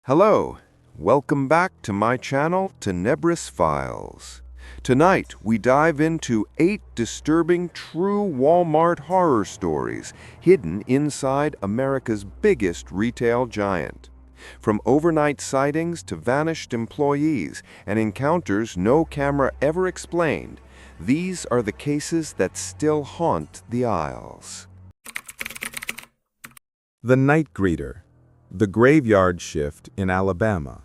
Hello, welcome back to my channel, Tenebris Files. Tonight, we dive into 8 disturbing true Walmart horror stories hidden inside America's biggest retail giant. From overnight sightings to vanished employees and encounters no camera ever explained, these are the cases that still haunt the aisles. The Night Greeter. The Graveyard Shift in Alabama.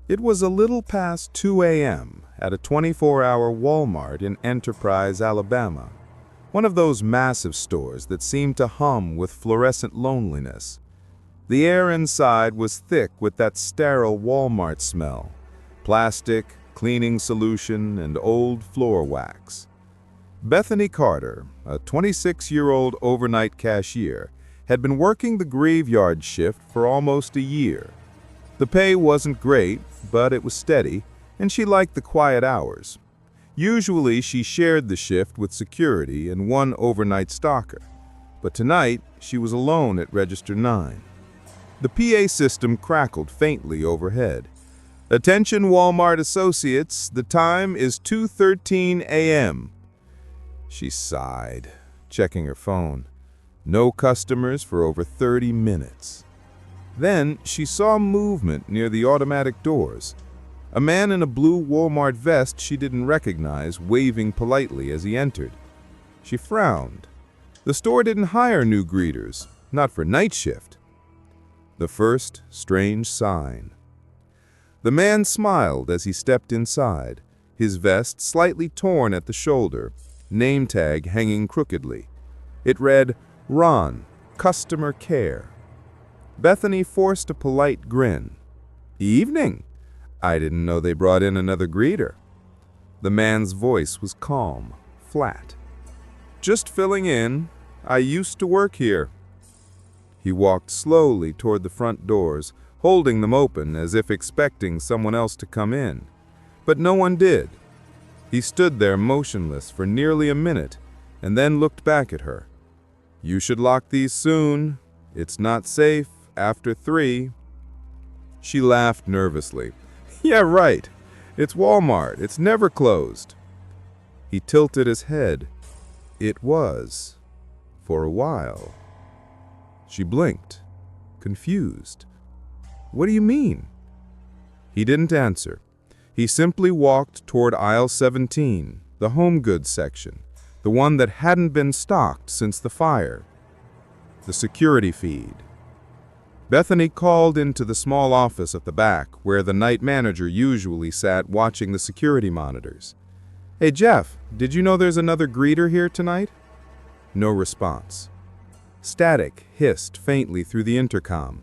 It was a little past 2 a.m. at a 24-hour Walmart in Enterprise, Alabama, one of those massive stores that seemed to hum with fluorescent loneliness. The air inside was thick with that sterile Walmart smell, plastic, cleaning solution, and old floor wax. Bethany Carter, a 26-year-old overnight cashier, had been working the graveyard shift for almost a year. The pay wasn't great, but it was steady, and she liked the quiet hours. Usually, she shared the shift with security and one overnight stalker, but tonight, she was alone at Register 9. The PA system crackled faintly overhead. "Attention Walmart associates, the time is 2:13 a.m. She sighed, checking her phone. No customers for over 30 minutes. Then she saw movement near the automatic doors. A man in a blue Walmart vest she didn't recognize, waving politely as he entered. She frowned. The store didn't hire new greeters, not for night shift. The first strange sign. The man smiled as he stepped inside, his vest slightly torn at the shoulder, name tag hanging crookedly. It read, "Ron, Customer Care." Bethany forced a polite grin. "Evening. I didn't know they brought in another greeter." The man's voice was calm, flat. "Just filling in. I used to work here." He walked slowly toward the front doors, holding them open as if expecting someone else to come in. But no one did. He stood there motionless for nearly a minute and then looked back at her. "You should lock these soon. It's not safe after 3. She laughed nervously. "Yeah, right. It's Walmart. It's never closed." He tilted his head. It was. For a while. She blinked, confused. "What do you mean?" He didn't answer. He simply walked toward aisle 17, the home goods section, the one that hadn't been stocked since the fire. The security feed. Bethany called into the small office at the back, where the night manager usually sat watching the security monitors. "Hey Jeff, did you know there's another greeter here tonight?" No response. Static hissed faintly through the intercom.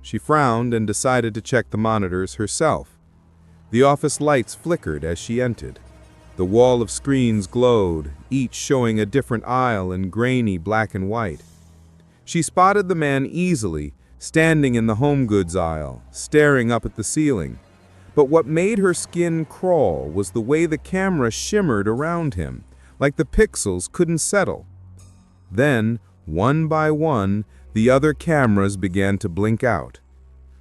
She frowned and decided to check the monitors herself. The office lights flickered as she entered. The wall of screens glowed, each showing a different aisle in grainy black and white. She spotted the man easily, standing in the home goods aisle, staring up at the ceiling. But what made her skin crawl was the way the camera shimmered around him, like the pixels couldn't settle. Then, one by one, the other cameras began to blink out.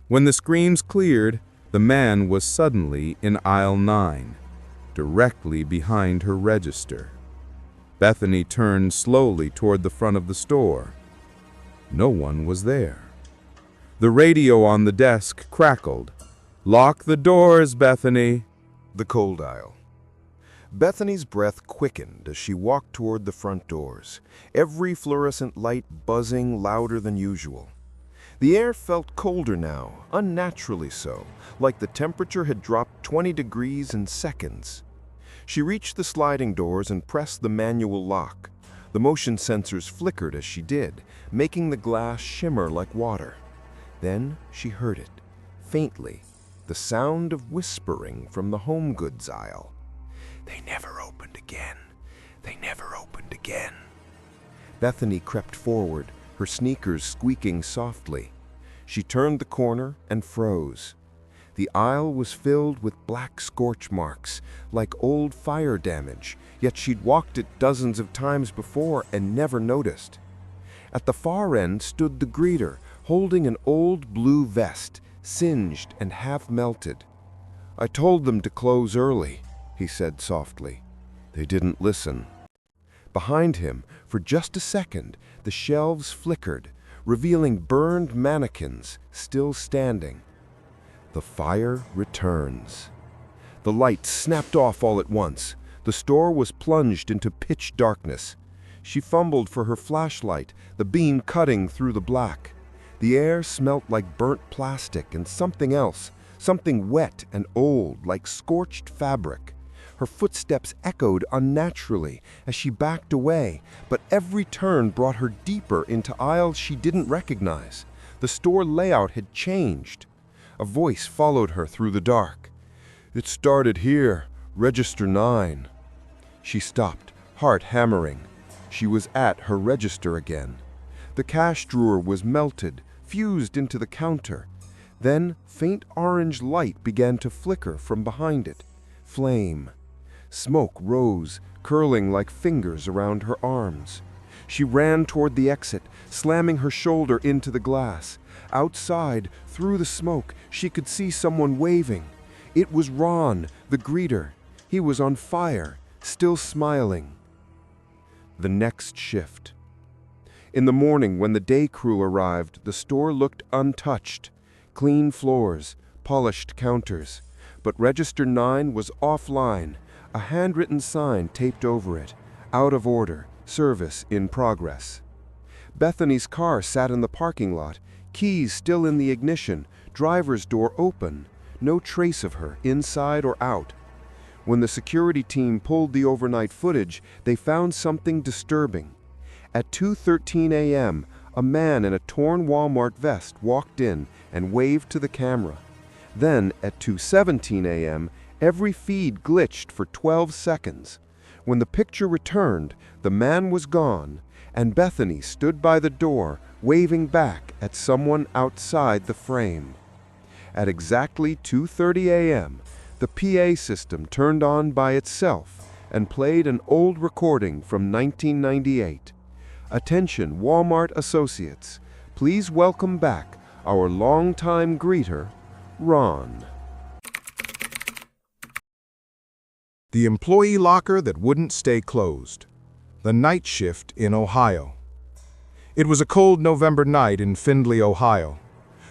When the screens cleared, the man was suddenly in aisle 9. Directly behind her register. Bethany turned slowly toward the front of the store. No one was there. The radio on the desk crackled. "Lock the doors, Bethany." The cold aisle. Bethany's breath quickened as she walked toward the front doors, every fluorescent light buzzing louder than usual. The air felt colder now, unnaturally so, like the temperature had dropped 20 degrees in seconds. She reached the sliding doors and pressed the manual lock. The motion sensors flickered as she did, making the glass shimmer like water. Then she heard it, faintly, the sound of whispering from the home goods aisle. "They never opened again. They never opened again." Bethany crept forward, her sneakers squeaking softly. She turned the corner and froze. The aisle was filled with black scorch marks, like old fire damage, yet she'd walked it dozens of times before and never noticed. At the far end stood the greeter, holding an old blue vest, singed and half melted. "I told them to close early," he said softly. "They didn't listen." Behind him, for just a second, the shelves flickered, revealing burned mannequins still standing. The fire returns. The light snapped off all at once. The store was plunged into pitch darkness. She fumbled for her flashlight, the beam cutting through the black. The air smelt like burnt plastic and something else, something wet and old, like scorched fabric. Her footsteps echoed unnaturally as she backed away, but every turn brought her deeper into aisles she didn't recognize. The store layout had changed. A voice followed her through the dark. "It started here, register 9. She stopped, heart hammering. She was at her register again. The cash drawer was melted, fused into the counter. Then faint orange light began to flicker from behind it. Flame. Smoke rose, curling like fingers around her arms. She ran toward the exit, slamming her shoulder into the glass. Outside, through the smoke, she could see someone waving. It was Ron, the greeter. He was on fire, still smiling. The next shift. In the morning, when the day crew arrived, the store looked untouched. Clean floors, polished counters. But Register 9 was offline, a handwritten sign taped over it. Out of order, service in progress. Bethany's car sat in the parking lot, keys still in the ignition, driver's door open. No trace of her, inside or out. When the security team pulled the overnight footage, they found something disturbing. At 2:13 a.m., a man in a torn Walmart vest walked in and waved to the camera. Then, at 2:17 a.m., every feed glitched for 12 seconds. When the picture returned, the man was gone, and Bethany stood by the door, waving back at someone outside the frame. At exactly 2:30 a.m., the PA system turned on by itself and played an old recording from 1998. Attention, Walmart associates. Please welcome back our longtime greeter, Ron. The employee locker that wouldn't stay closed. The night shift in Ohio. It was a cold November night in Findlay, Ohio.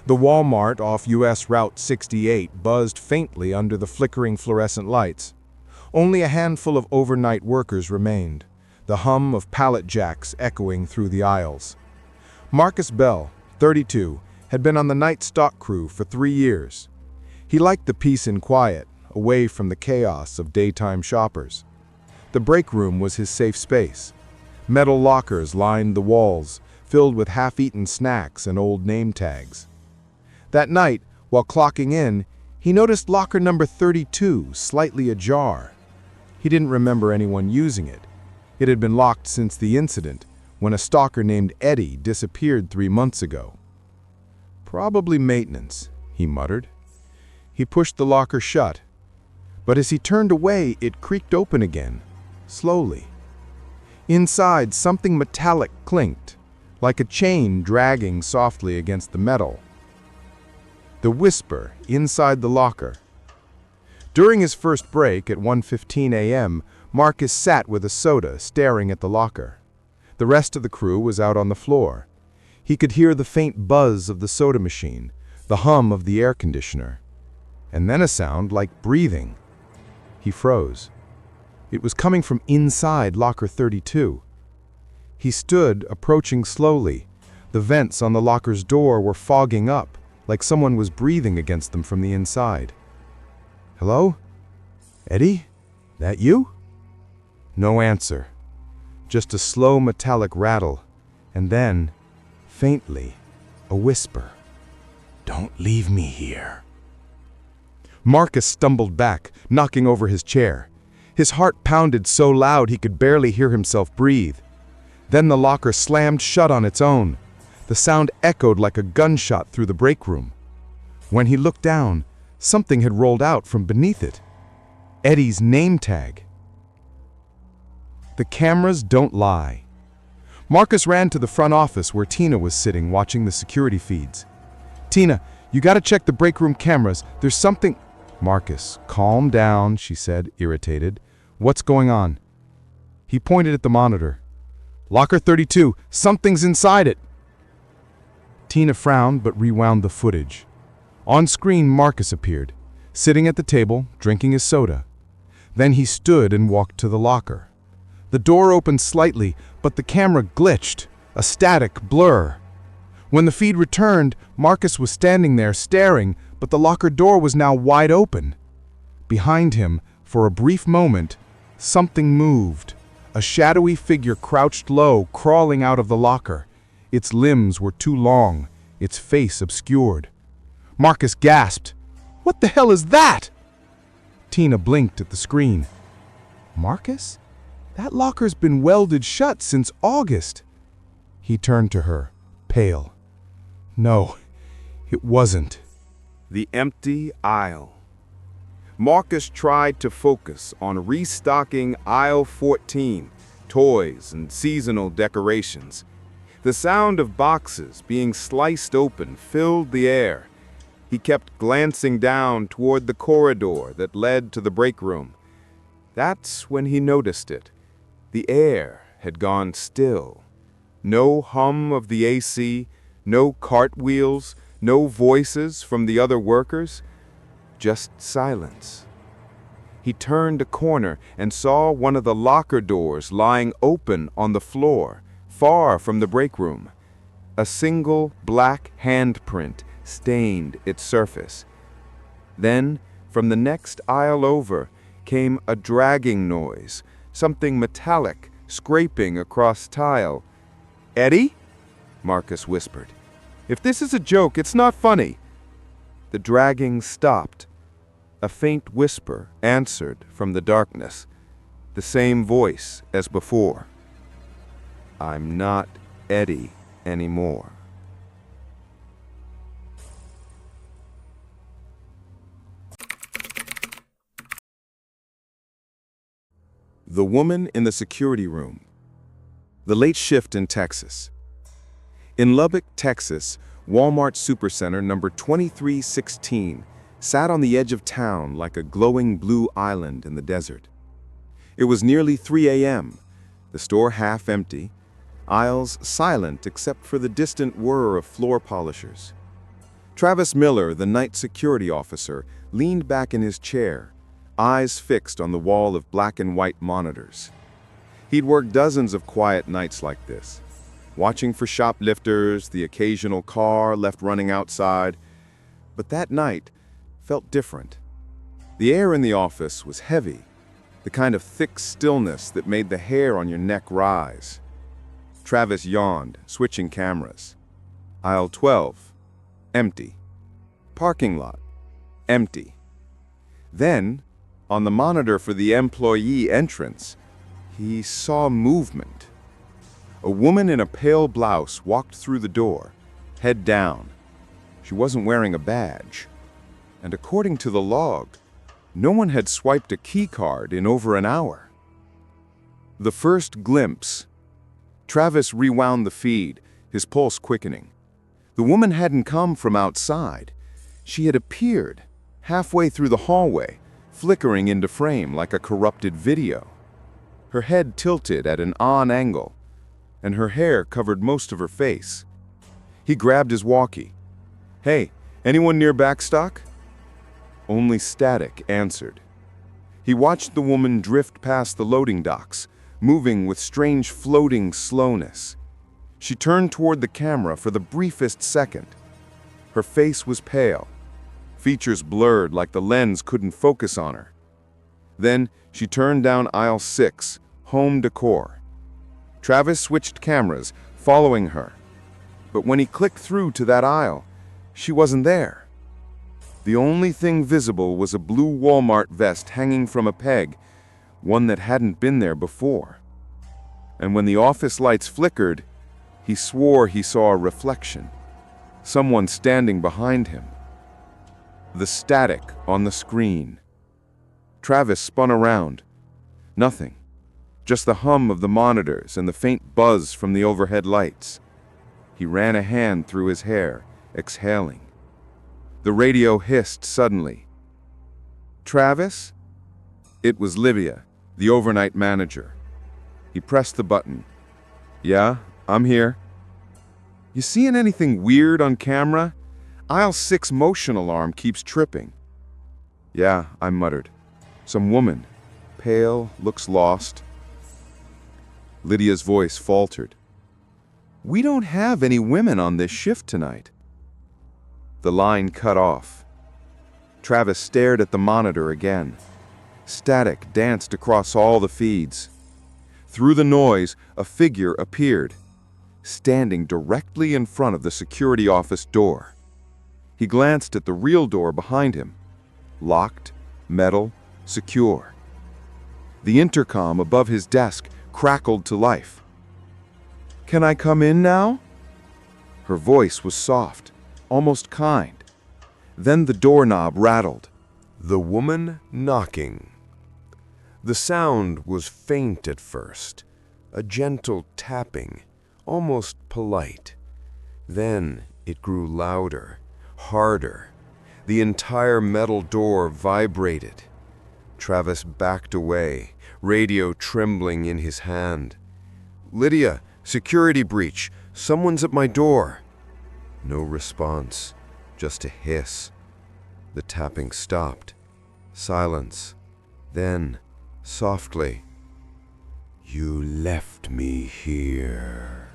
The Walmart off US Route 68 buzzed faintly under the flickering fluorescent lights. Only a handful of overnight workers remained, the hum of pallet jacks echoing through the aisles. Marcus Bell, 32, had been on the night stock crew for 3 years. He liked the peace and quiet, away from the chaos of daytime shoppers. The break room was his safe space. Metal lockers lined the walls, filled with half-eaten snacks and old name tags. That night, while clocking in, he noticed locker number 32 slightly ajar. He didn't remember anyone using it. It had been locked since the incident, when a stalker named Eddie disappeared 3 months ago. "Probably maintenance," he muttered. He pushed the locker shut. But as he turned away, it creaked open again, slowly. Inside, something metallic clinked, like a chain dragging softly against the metal. The whisper inside the locker. During his first break at 1:15 a.m., Marcus sat with a soda, staring at the locker. The rest of the crew was out on the floor. He could hear the faint buzz of the soda machine, the hum of the air conditioner, and then a sound like breathing. He froze. It was coming from inside locker 32. He stood, approaching slowly. The vents on the locker's door were fogging up, like someone was breathing against them from the inside. "Hello? Eddie? That you?" No answer. Just a slow metallic rattle, and then, faintly, a whisper. "Don't leave me here." Marcus stumbled back, knocking over his chair. His heart pounded so loud he could barely hear himself breathe. Then the locker slammed shut on its own. The sound echoed like a gunshot through the break room. When he looked down, something had rolled out from beneath it. Eddie's name tag. The cameras don't lie. Marcus ran to the front office where Tina was sitting watching the security feeds. "Tina, You gotta check the break room cameras. There's something. Marcus, calm down, she said, irritated. What's going on? He pointed at the monitor. Locker 32, something's inside it. Tina frowned but rewound the footage. On screen, Marcus appeared, sitting at the table, drinking his soda. Then he stood and walked to the locker. The door opened slightly, but the camera glitched, a static blur. When the feed returned, Marcus was standing there staring, but the locker door was now wide open. Behind him, for a brief moment, something moved. A shadowy figure crouched low, crawling out of the locker. Its limbs were too long, its face obscured. Marcus gasped. What the hell is that? Tina blinked at the screen. Marcus? That locker's been welded shut since August. He turned to her, pale. No, it wasn't. The empty aisle. Marcus tried to focus on restocking aisle 14, toys and seasonal decorations. The sound of boxes being sliced open filled the air. He kept glancing down toward the corridor that led to the break room. That's when he noticed it. The air had gone still. No hum of the AC, no cartwheels, no voices from the other workers, just silence. He turned a corner and saw one of the locker doors lying open on the floor, far from the break room. A single black handprint stained its surface. Then, from the next aisle over, came a dragging noise, something metallic scraping across tile. "Eddie?" Marcus whispered. "If this is a joke, it's not funny." The dragging stopped. A faint whisper answered from the darkness, the same voice as before. "I'm not Eddie anymore." The woman in the security room. The late shift in Texas. In Lubbock, Texas, Walmart Supercenter number 2316 sat on the edge of town like a glowing blue island in the desert. It was nearly 3 a.m., the store half empty, aisles silent except for the distant whir of floor polishers. Travis Miller, the night security officer, leaned back in his chair, eyes fixed on the wall of black and white monitors. He'd worked dozens of quiet nights like this, watching for shoplifters, the occasional car left running outside. But that night felt different. The air in the office was heavy, the kind of thick stillness that made the hair on your neck rise. Travis yawned, switching cameras. Aisle 12, empty. Parking lot, empty. Then, on the monitor for the employee entrance, he saw movement. A woman in a pale blouse walked through the door, head down. She wasn't wearing a badge. And according to the log, no one had swiped a key card in over an hour. The first glimpse. Travis rewound the feed, his pulse quickening. The woman hadn't come from outside. She had appeared, halfway through the hallway, flickering into frame like a corrupted video. Her head tilted at an odd angle, and her hair covered most of her face. He grabbed his walkie. "Hey, anyone near backstock?" Only static answered. He watched the woman drift past the loading docks, moving with strange floating slowness. She turned toward the camera for the briefest second. Her face was pale, features blurred like the lens couldn't focus on her. Then she turned down aisle 6, home decor. Travis switched cameras, following her. But when he clicked through to that aisle, she wasn't there. The only thing visible was a blue Walmart vest hanging from a peg, one that hadn't been there before. And when the office lights flickered, he swore he saw a reflection, someone standing behind him. The static on the screen. Travis spun around. Nothing. Just the hum of the monitors and the faint buzz from the overhead lights. He ran a hand through his hair, exhaling. The radio hissed suddenly. "Travis?" It was Livia, the overnight manager. He pressed the button. "Yeah, I'm here." "You seeing anything weird on camera? Aisle 6 motion alarm keeps tripping." "Yeah," I muttered. "Some woman. Pale, looks lost." Lydia's voice faltered. "We don't have any women on this shift tonight." The line cut off. Travis stared at the monitor again. Static danced across all the feeds. Through the noise, a figure appeared, standing directly in front of the security office door. He glanced at the real door behind him. Locked, metal, secure. The intercom above his desk crackled to life. "Can I come in now?" Her voice was soft, almost kind. Then the doorknob rattled. The woman knocking. The sound was faint at first, a gentle tapping, almost polite. Then it grew louder, harder. The entire metal door vibrated. Travis backed away, radio trembling in his hand. "Lydia, security breach. Someone's at my door." No response, just a hiss. The tapping stopped. Silence. Then, softly, "You left me here."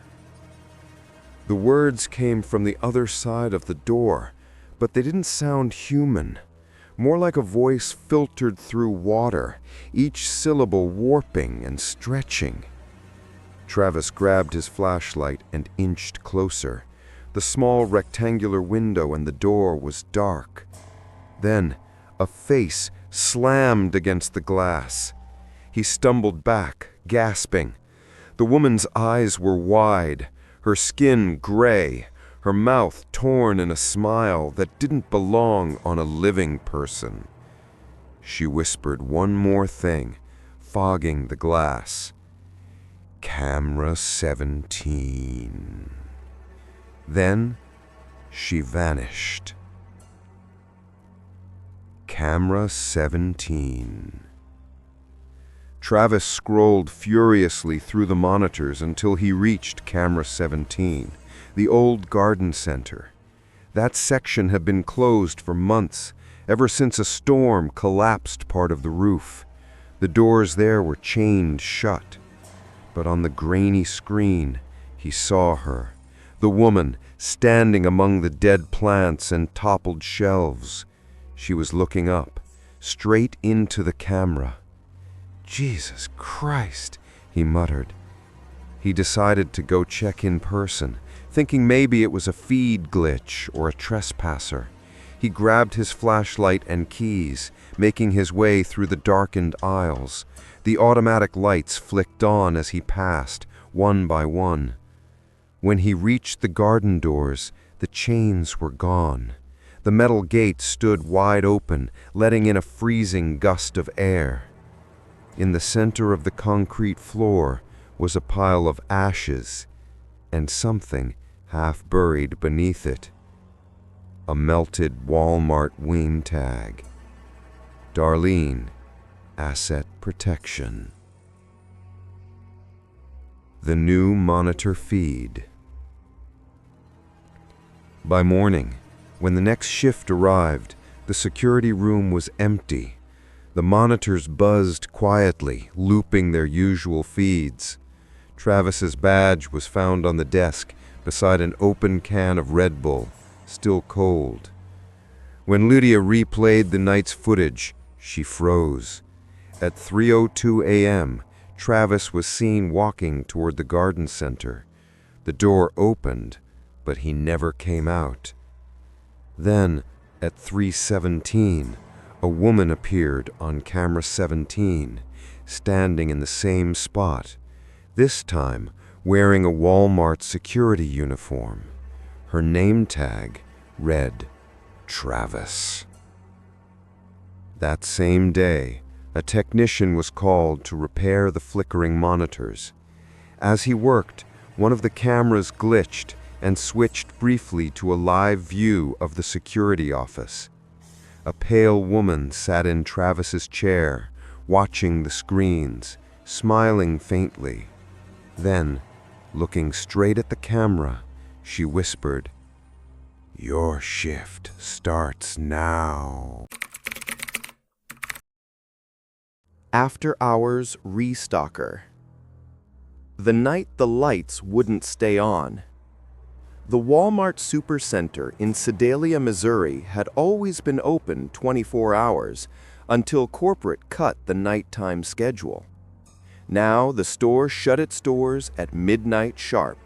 The words came from the other side of the door, but they didn't sound human. More like a voice filtered through water, each syllable warping and stretching. Travis grabbed his flashlight and inched closer. The small rectangular window and the door was dark. Then, a face slammed against the glass. He stumbled back, gasping. The woman's eyes were wide, her skin gray, her mouth torn in a smile that didn't belong on a living person. She whispered one more thing, fogging the glass. "Camera 17. Then she vanished. Camera 17. Travis scrolled furiously through the monitors until he reached Camera 17, the old garden center. That section had been closed for months, ever since a storm collapsed part of the roof. The doors there were chained shut. But on the grainy screen, he saw her, the woman standing among the dead plants and toppled shelves. She was looking up, straight into the camera. "Jesus Christ," he muttered. He decided to go check in person, thinking maybe it was a feed glitch or a trespasser. He grabbed his flashlight and keys, making his way through the darkened aisles. The automatic lights flicked on as he passed, one by one. When he reached the garden doors, the chains were gone. The metal gate stood wide open, letting in a freezing gust of air. In the center of the concrete floor was a pile of ashes, and something half buried beneath it. A melted Walmart wing tag. Darlene, Asset Protection. The new monitor feed. By morning, when the next shift arrived, the security room was empty. The monitors buzzed quietly, looping their usual feeds. Travis's badge was found on the desk beside an open can of Red Bull, still cold. When Lydia replayed the night's footage, she froze. At 3:02 a.m., Travis was seen walking toward the garden center. The door opened, but he never came out. Then, at 3:17, a woman appeared on camera 17, standing in the same spot, this time wearing a Walmart security uniform. Her name tag read Travis. That same day, a technician was called to repair the flickering monitors. As he worked, one of the cameras glitched, and switched briefly to a live view of the security office. A pale woman sat in Travis's chair, watching the screens, smiling faintly. Then, looking straight at the camera, she whispered, "Your shift starts now." After Hours Restocker. The night the lights wouldn't stay on. The Walmart Supercenter in Sedalia, Missouri had always been open 24 hours until corporate cut the nighttime schedule. Now the store shut its doors at midnight sharp.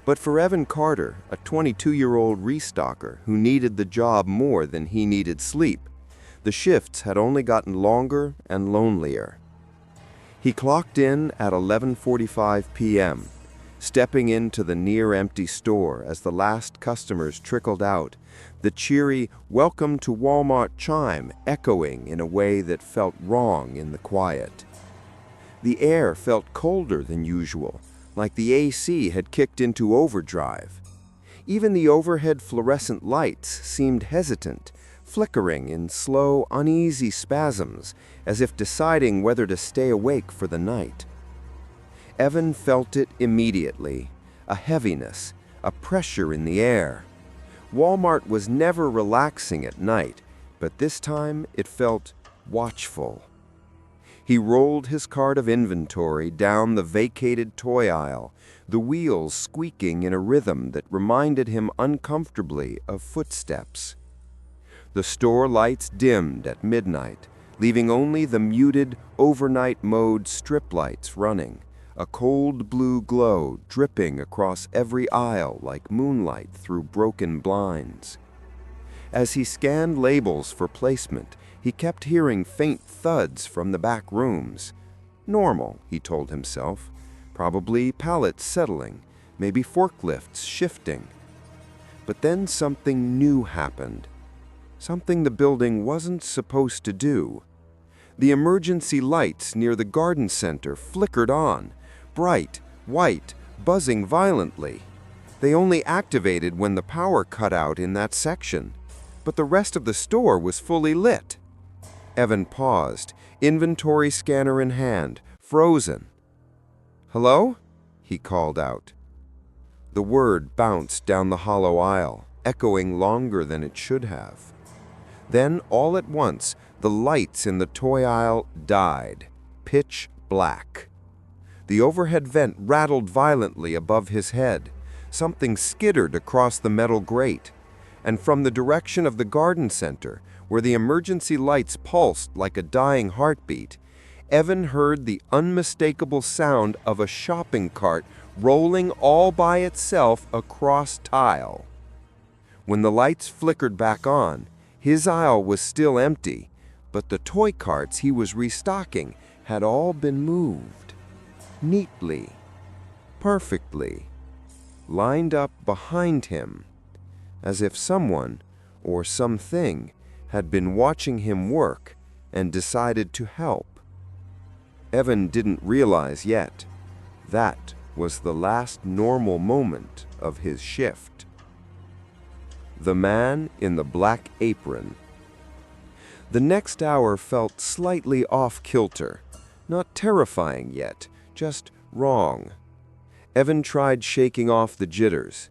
But for Evan Carter, a 22-year-old restocker who needed the job more than he needed sleep, the shifts had only gotten longer and lonelier. He clocked in at 11:45 p.m., stepping into the near-empty store as the last customers trickled out, the cheery "Welcome to Walmart" chime echoing in a way that felt wrong in the quiet. The air felt colder than usual, like the AC had kicked into overdrive. Even the overhead fluorescent lights seemed hesitant, flickering in slow, uneasy spasms, as if deciding whether to stay awake for the night. Evan felt it immediately, a heaviness, a pressure in the air. Walmart was never relaxing at night, but this time it felt watchful. He rolled his cart of inventory down the vacated toy aisle, the wheels squeaking in a rhythm that reminded him uncomfortably of footsteps. The store lights dimmed at midnight, leaving only the muted, overnight mode strip lights running, a cold blue glow dripping across every aisle like moonlight through broken blinds. As he scanned labels for placement, he kept hearing faint thuds from the back rooms. Normal, he told himself. Probably pallets settling, maybe forklifts shifting. But then something new happened. Something the building wasn't supposed to do. The emergency lights near the garden center flickered on, bright, white, buzzing violently. They only activated when the power cut out in that section, but the rest of the store was fully lit. Evan paused, inventory scanner in hand, frozen. "Hello?" he called out. The word bounced down the hollow aisle, echoing longer than it should have. Then, all at once, the lights in the toy aisle died, pitch black. The overhead vent rattled violently above his head. Something skittered across the metal grate. And from the direction of the garden center, where the emergency lights pulsed like a dying heartbeat, Evan heard the unmistakable sound of a shopping cart rolling all by itself across tile. When the lights flickered back on, his aisle was still empty, but the toy carts he was restocking had all been moved. Neatly, perfectly, lined up behind him, as if someone or something had been watching him work and decided to help. Evan didn't realize yet that was the last normal moment of his shift. The man in the black apron. The next hour felt slightly off-kilter, not terrifying yet, just wrong. Evan tried shaking off the jitters.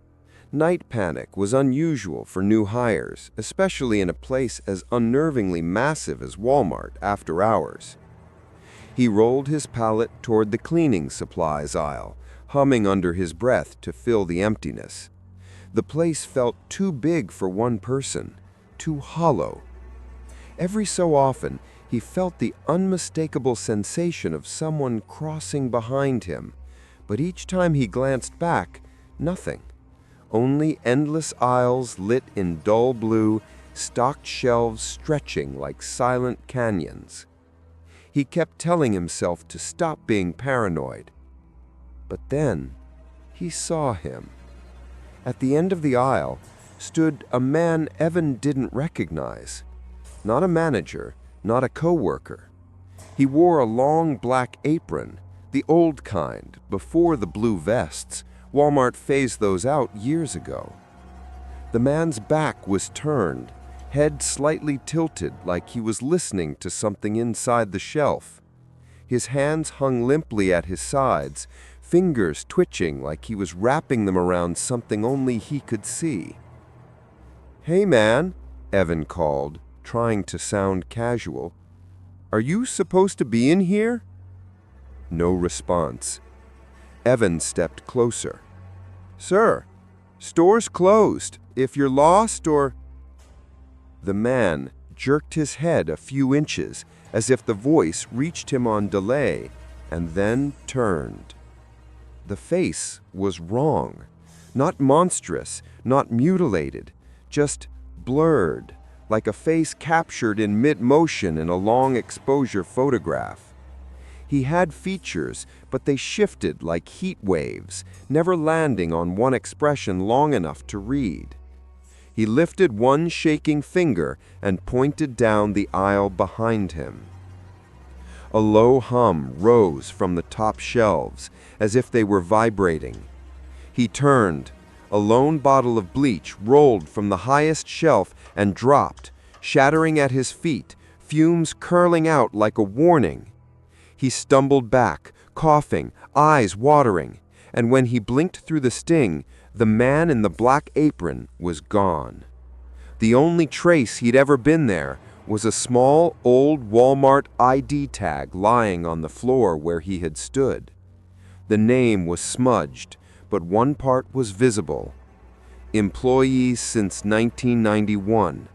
Night panic was unusual for new hires, especially in a place as unnervingly massive as Walmart after hours. He rolled his pallet toward the cleaning supplies aisle, humming under his breath to fill the emptiness. The place felt too big for one person, too hollow. Every so often, he felt the unmistakable sensation of someone crossing behind him, but each time he glanced back, nothing. Only endless aisles lit in dull blue, stocked shelves stretching like silent canyons. He kept telling himself to stop being paranoid. But then, he saw him. At the end of the aisle stood a man Evan didn't recognize. Not a manager, not a coworker. He wore a long black apron, the old kind, before the blue vests, Walmart phased those out years ago. The man's back was turned, head slightly tilted like he was listening to something inside the shelf. His hands hung limply at his sides, fingers twitching like he was wrapping them around something only he could see. "Hey man," Evan called, trying to sound casual. "Are you supposed to be in here?" No response. Evan stepped closer. "Sir, store's closed. If you're lost or—" The man jerked his head a few inches as if the voice reached him on delay, and then turned. The face was wrong. Not monstrous, not mutilated, just blurred, like a face captured in mid-motion in a long-exposure photograph. He had features, but they shifted like heat waves, never landing on one expression long enough to read. He lifted one shaking finger and pointed down the aisle behind him. A low hum rose from the top shelves, as if they were vibrating. He turned. A lone bottle of bleach rolled from the highest shelf and dropped, shattering at his feet, fumes curling out like a warning. He stumbled back, coughing, eyes watering, and when he blinked through the sting, the man in the black apron was gone. The only trace he'd ever been there was a small, old Walmart ID tag lying on the floor where he had stood. The name was smudged, but one part was visible. Employees since 1991.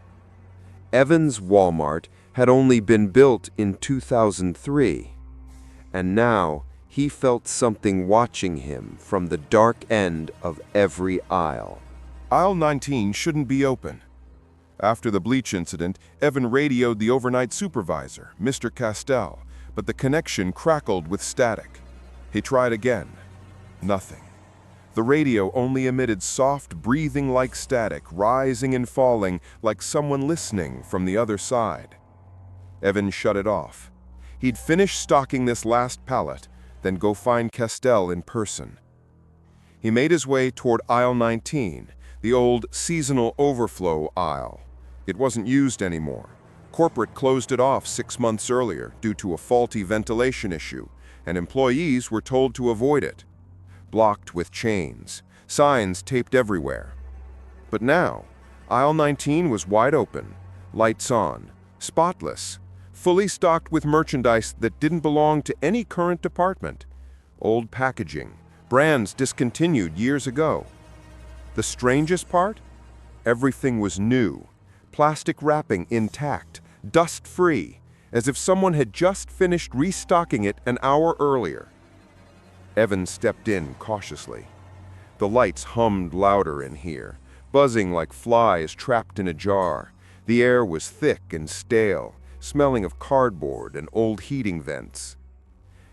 Evans Walmart had only been built in 2003, and now he felt something watching him from the dark end of every aisle. Aisle 19 shouldn't be open. After the bleach incident, Evan radioed the overnight supervisor, Mr. Castell, but the connection crackled with static. He tried again. Nothing. The radio only emitted soft, breathing-like static, rising and falling like someone listening from the other side. Evan shut it off. He'd finish stocking this last pallet, then go find Castell in person. He made his way toward aisle 19, the old seasonal overflow aisle. It wasn't used anymore. Corporate closed it off 6 months earlier due to a faulty ventilation issue, and employees were told to avoid it. Blocked with chains, signs taped everywhere. But now, aisle 19 was wide open, lights on, spotless, fully stocked with merchandise that didn't belong to any current department. Old packaging, brands discontinued years ago. The strangest part? Everything was new, plastic wrapping intact, dust-free, as if someone had just finished restocking it an hour earlier. Evan stepped in cautiously. The lights hummed louder in here, buzzing like flies trapped in a jar. The air was thick and stale, smelling of cardboard and old heating vents.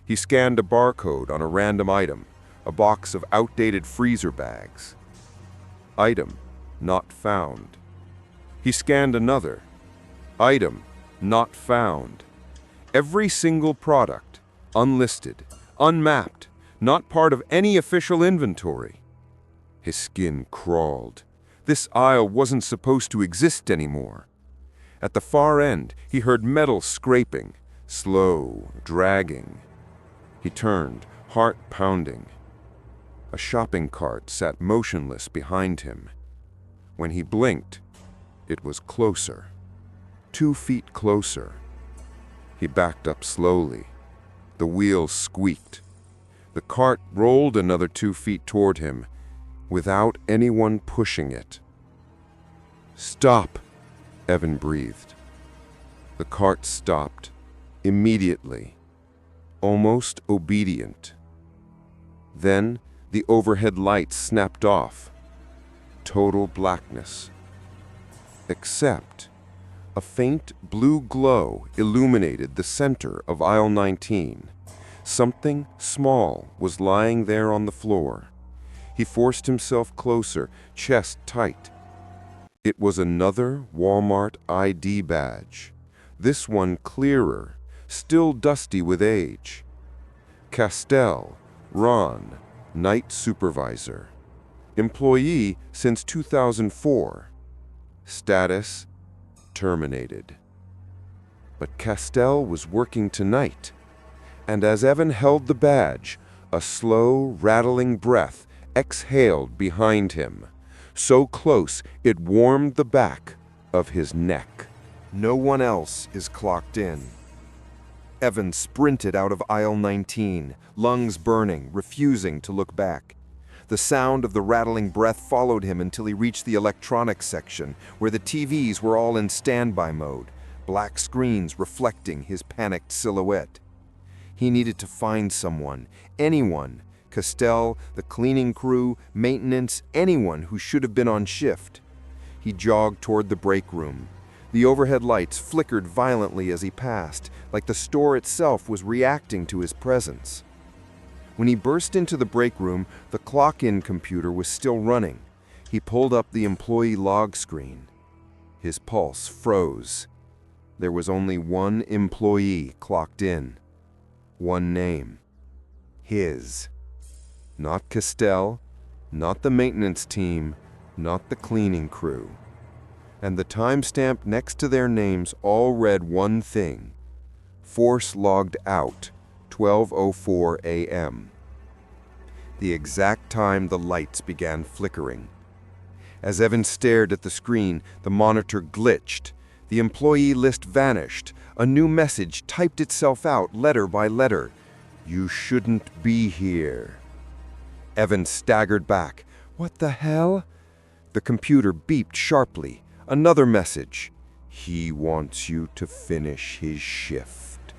He scanned a barcode on a random item, a box of outdated freezer bags. Item not found. He scanned another. Item not found. Every single product, unlisted, unmapped, not part of any official inventory. His skin crawled. This aisle wasn't supposed to exist anymore. At the far end, he heard metal scraping, slow, dragging. He turned, heart pounding. A shopping cart sat motionless behind him. When he blinked, it was closer. 2 feet closer. He backed up slowly. The wheels squeaked. The cart rolled another 2 feet toward him, without anyone pushing it. "Stop," Evan breathed. The cart stopped, immediately, almost obedient. Then the overhead lights snapped off. Total blackness. Except a faint blue glow illuminated the center of aisle 19. Something small was lying there on the floor. He forced himself closer, chest tight. It was another Walmart ID badge. This one clearer, still dusty with age. Castell, Ron, Night supervisor. Employee since 2004. Status: terminated. But Castell was working tonight, and as Evan held the badge, a slow, rattling breath exhaled behind him, so close it warmed the back of his neck. No one else is clocked in. Evan sprinted out of aisle 19, lungs burning, refusing to look back. The sound of the rattling breath followed him until he reached the electronics section, where the TVs were all in standby mode, black screens reflecting his panicked silhouette. He needed to find someone, anyone, Castell, the cleaning crew, maintenance, anyone who should have been on shift. He jogged toward the break room. The overhead lights flickered violently as he passed, like the store itself was reacting to his presence. When he burst into the break room, the clock-in computer was still running. He pulled up the employee log screen. His pulse froze. There was only one employee clocked in. One name. His. Not Castell, not the maintenance team, not the cleaning crew. And the timestamp next to their names all read one thing: Force logged out, 12:04 a.m. The exact time the lights began flickering. As Evan stared at the screen, the monitor glitched. The employee list vanished. A new message typed itself out letter by letter. You shouldn't be here. Evan staggered back. What the hell? The computer beeped sharply. Another message. He wants you to finish his shift.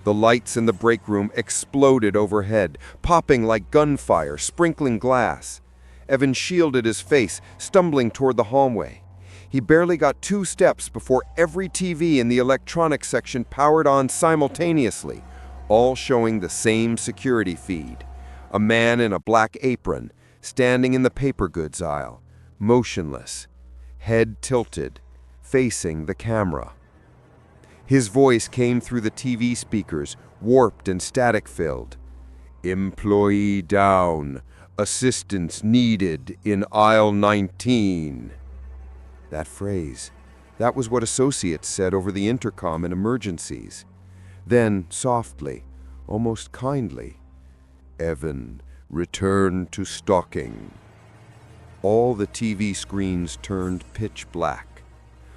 The lights in the break room exploded overhead, popping like gunfire, sprinkling glass. Evan shielded his face, stumbling toward the hallway. He barely got 2 steps before every TV in the electronics section powered on simultaneously, all showing the same security feed. A man in a black apron, standing in the paper goods aisle, motionless, head tilted, facing the camera. His voice came through the TV speakers, warped and static-filled. Employee down. Assistance needed in aisle 19. That phrase, that was what associates said over the intercom in emergencies. Then, softly, almost kindly, Evan, return to stalking. All the TV screens turned pitch black.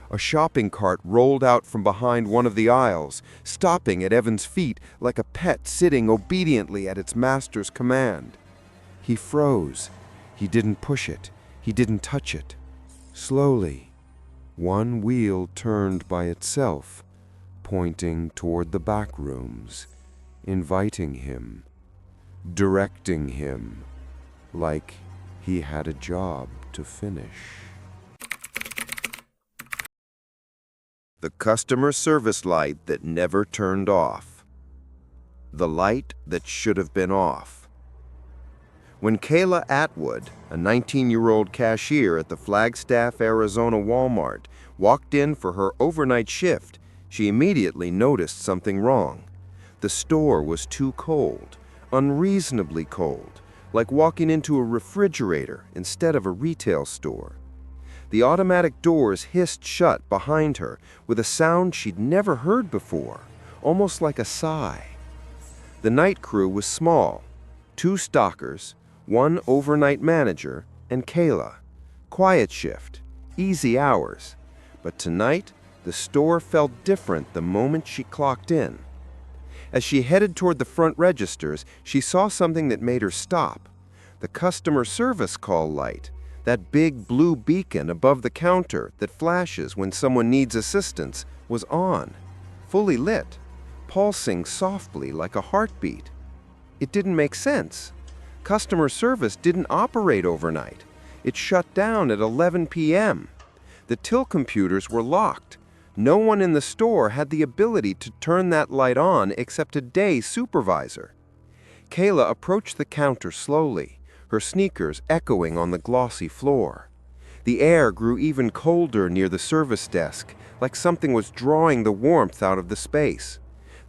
A shopping cart rolled out from behind one of the aisles, stopping at Evan's feet like a pet sitting obediently at its master's command. He froze. He didn't push it. He didn't touch it. Slowly, one wheel turned by itself, pointing toward the back rooms, inviting him, directing him, like he had a job to finish. The customer service light that never turned off. The light that should have been off. When Kayla Atwood, a 19-year-old cashier at the Flagstaff, Arizona Walmart, walked in for her overnight shift, she immediately noticed something wrong. The store was too cold, unreasonably cold, like walking into a refrigerator instead of a retail store. The automatic doors hissed shut behind her with a sound she'd never heard before, almost like a sigh. The night crew was small, 2 stockers, 1 overnight manager, and Kayla. Quiet shift, easy hours. But tonight, the store felt different the moment she clocked in. As she headed toward the front registers, she saw something that made her stop. The customer service call light, that big blue beacon above the counter that flashes when someone needs assistance, was on, fully lit, pulsing softly like a heartbeat. It didn't make sense. Customer service didn't operate overnight. It shut down at 11 p.m. The till computers were locked. No one in the store had the ability to turn that light on except a day supervisor. Kayla approached the counter slowly, her sneakers echoing on the glossy floor. The air grew even colder near the service desk, like something was drawing the warmth out of the space.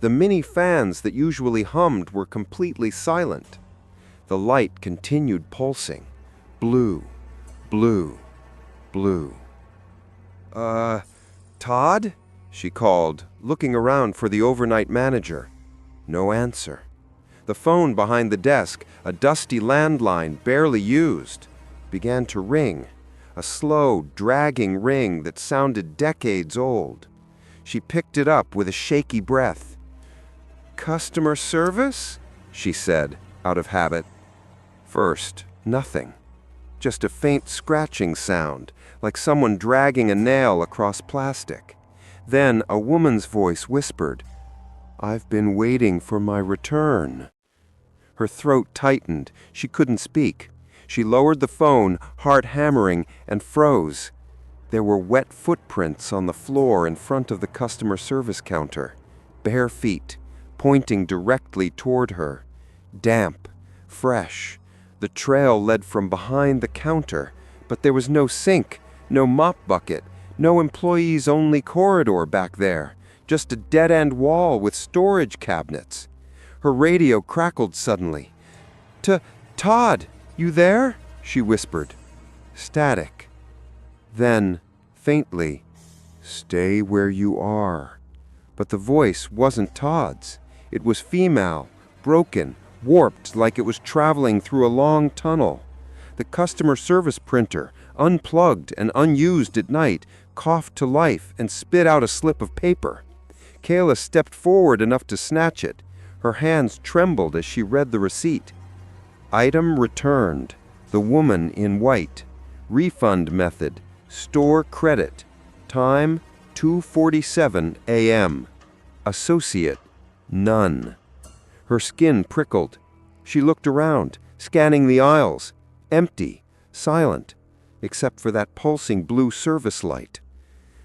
The mini fans that usually hummed were completely silent. The light continued pulsing. Blue, blue, blue. Todd? She called, looking around for the overnight manager. No answer. The phone behind the desk, a dusty landline barely used, began to ring, a slow, dragging ring that sounded decades old. She picked it up with a shaky breath. "Customer service?" she said, out of habit. First, nothing. Just a faint scratching sound, like someone dragging a nail across plastic. Then a woman's voice whispered, "I've been waiting for my return." Her throat tightened. She couldn't speak. She lowered the phone, heart hammering, and froze. There were wet footprints on the floor in front of the customer service counter. Bare feet, pointing directly toward her. Damp, fresh. The trail led from behind the counter, but there was no sink, no mop bucket, no employees-only corridor back there, just a dead-end wall with storage cabinets. Her radio crackled suddenly. "Todd, you there?" she whispered. Static. Then, faintly, "Stay where you are." But the voice wasn't Todd's. It was female, broken, warped like it was traveling through a long tunnel. The customer service printer, unplugged and unused at night, coughed to life and spit out a slip of paper. Kayla stepped forward enough to snatch it. Her hands trembled as she read the receipt. Item returned. The woman in white. Refund method. Store credit. Time 2:47 a.m. Associate. None. Her skin prickled. She looked around, scanning the aisles. Empty. Silent. Except for that pulsing blue service light.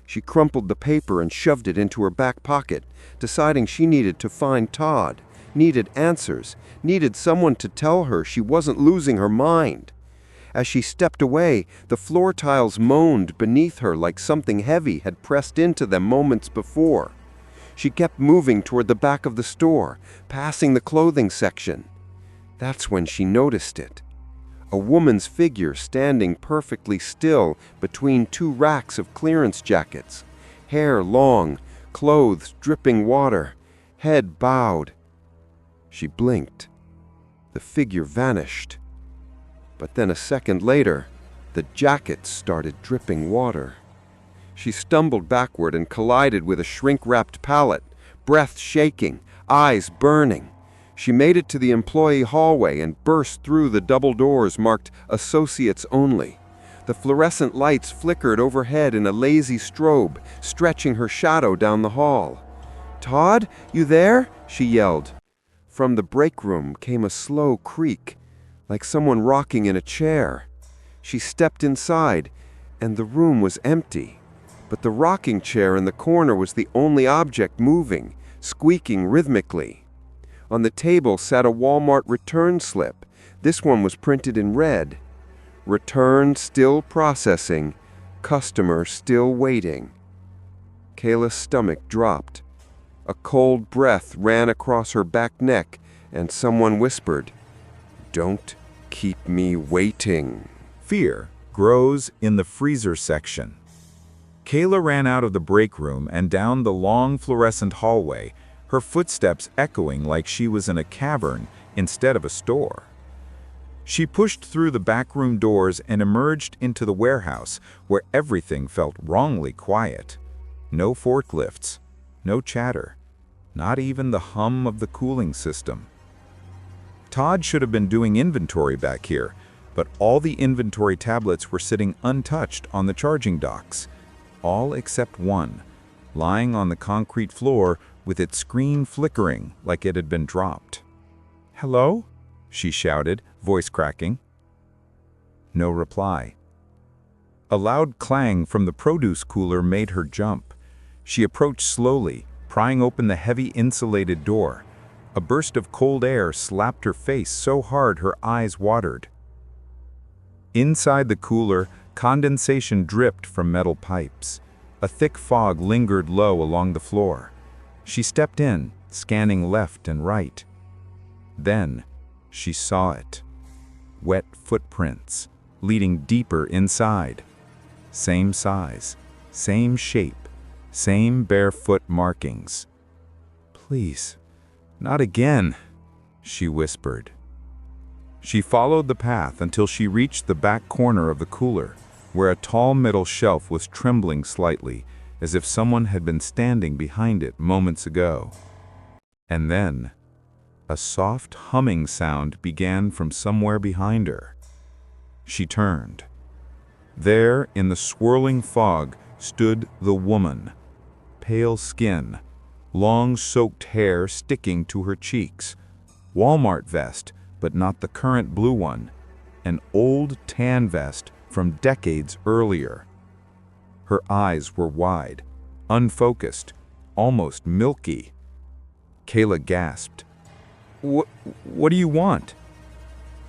She crumpled the paper and shoved it into her back pocket, deciding she needed to find Todd, needed answers, needed someone to tell her she wasn't losing her mind. As she stepped away, the floor tiles moaned beneath her like something heavy had pressed into them moments before. She kept moving toward the back of the store, passing the clothing section. That's when she noticed it. A woman's figure standing perfectly still between two racks of clearance jackets. Hair long, clothes dripping water, head bowed. She blinked. The figure vanished. But then a second later, the jackets started dripping water. She stumbled backward and collided with a shrink-wrapped pallet, breath shaking, eyes burning. She made it to the employee hallway and burst through the double doors marked Associates Only. The fluorescent lights flickered overhead in a lazy strobe, stretching her shadow down the hall. "Todd, you there?" she yelled. From the break room came a slow creak, like someone rocking in a chair. She stepped inside, and the room was empty. But the rocking chair in the corner was the only object moving, squeaking rhythmically. On the table sat a Walmart return slip. This one was printed in red. Return still processing. Customer still waiting. Kayla's stomach dropped. A cold breath ran across her back neck, and someone whispered, "Don't keep me waiting." Fear grows in the freezer section. Kayla ran out of the break room and down the long fluorescent hallway, her footsteps echoing like she was in a cavern instead of a store. She pushed through the backroom doors and emerged into the warehouse, where everything felt wrongly quiet. No forklifts, no chatter, not even the hum of the cooling system. Todd should have been doing inventory back here, but all the inventory tablets were sitting untouched on the charging docks, all except one, lying on the concrete floor with its screen flickering like it had been dropped. "Hello?" she shouted, voice cracking. No reply. A loud clang from the produce cooler made her jump. She approached slowly, prying open the heavy insulated door. A burst of cold air slapped her face so hard her eyes watered. Inside the cooler, condensation dripped from metal pipes. A thick fog lingered low along the floor. She stepped in, scanning left and right. Then, she saw it. wet footprints, leading deeper inside. Same size, same shape, same barefoot markings. "Please, not again," she whispered. She followed the path until she reached the back corner of the cooler, where a tall metal shelf was trembling slightly, as if someone had been standing behind it moments ago. And then, a soft humming sound began from somewhere behind her. She turned. There, in the swirling fog, stood the woman. Pale skin, long soaked hair sticking to her cheeks, Walmart vest, but not the current blue one, an old tan vest from decades earlier. Her eyes were wide, unfocused, almost milky. Kayla gasped. What do you want?"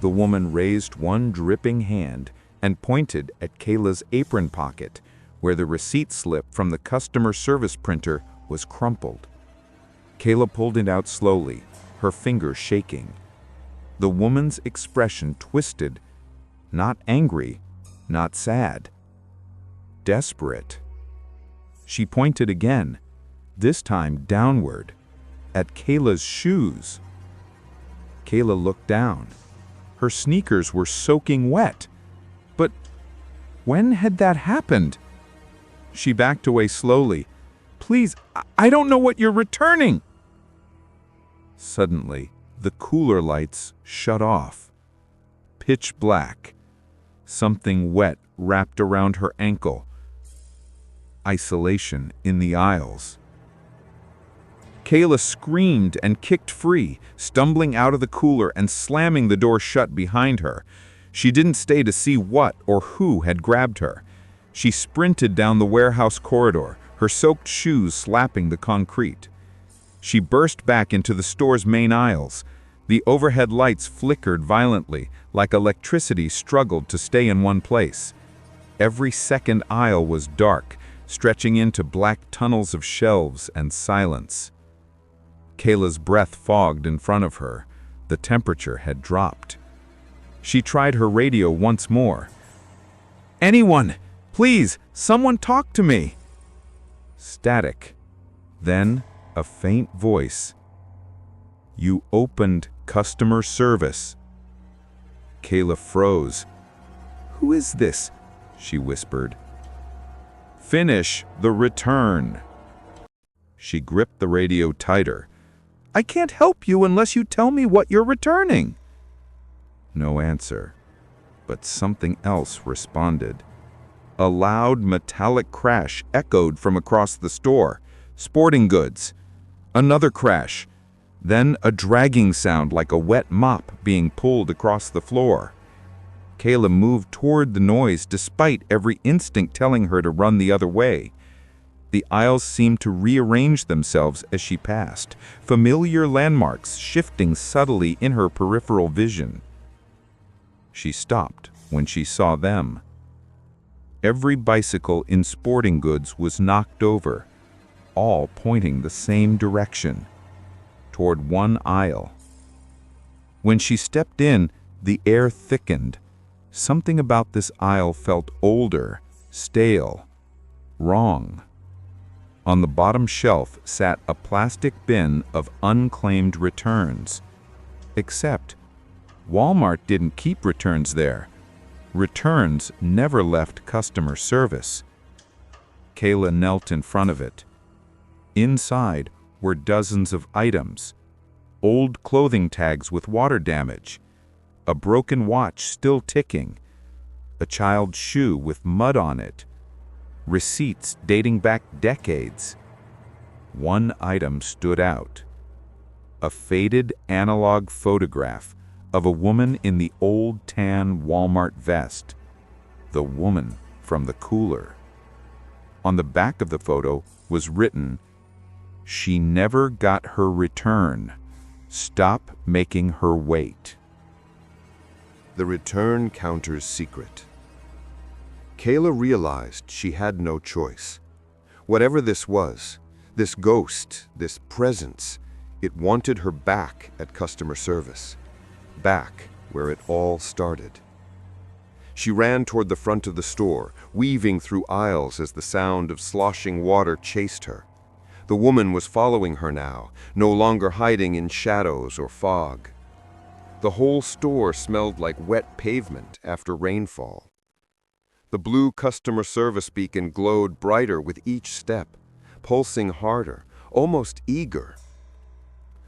The woman raised one dripping hand and pointed at Kayla's apron pocket, where the receipt slip from the customer service printer was crumpled. Kayla pulled it out slowly, her fingers shaking. The woman's expression twisted, not angry, not sad. Desperate. She pointed again, this time downward, at Kayla's shoes. Kayla looked down. Her sneakers were soaking wet. But when had that happened? She backed away slowly. "Please, I don't know what you're returning." Suddenly, the cooler lights shut off. Pitch black. Something wet wrapped around her ankle. Isolation in the aisles. Kayla screamed and kicked free, stumbling out of the cooler and slamming the door shut behind her. She didn't stay to see what or who had grabbed her. She sprinted down the warehouse corridor, her soaked shoes slapping the concrete. She burst back into the store's main aisles. The overhead lights flickered violently, like electricity struggled to stay in one place. Every second aisle was dark, stretching into black tunnels of shelves and silence. Kayla's breath fogged in front of her. The temperature had dropped. She tried her radio once more. "Anyone! Please, someone talk to me!" Static. Then a faint voice. "You opened customer service." Kayla froze. "Who is this?" she whispered. "Finish the return." She gripped the radio tighter. "I can't help you unless you tell me what you're returning." No answer, but something else responded. A loud metallic crash echoed from across the store. Sporting goods. Another crash. Then a dragging sound like a wet mop being pulled across the floor. Kayla moved toward the noise despite every instinct telling her to run the other way. The aisles seemed to rearrange themselves as she passed, familiar landmarks shifting subtly in her peripheral vision. She stopped when she saw them. Every bicycle in sporting goods was knocked over, all pointing the same direction, toward one aisle. When she stepped in, the air thickened. Something about this aisle felt older, stale, wrong. On the bottom shelf sat a plastic bin of unclaimed returns. Except, Walmart didn't keep returns there. Returns never left customer service. Kayla knelt in front of it. Inside were dozens of items. Old clothing tags with water damage. A broken watch still ticking. A child's shoe with mud on it. Receipts dating back decades. One item stood out. A faded analog photograph of a woman in the old tan Walmart vest. The woman from the cooler. On the back of the photo was written, "She never got her return. Stop making her wait." The return counter's secret. Kayla realized she had no choice. Whatever this was, this ghost, this presence, it wanted her back at customer service. Back where it all started. She ran toward the front of the store, weaving through aisles as the sound of sloshing water chased her. The woman was following her now, no longer hiding in shadows or fog. The whole store smelled like wet pavement after rainfall. The blue customer service beacon glowed brighter with each step, pulsing harder, almost eager.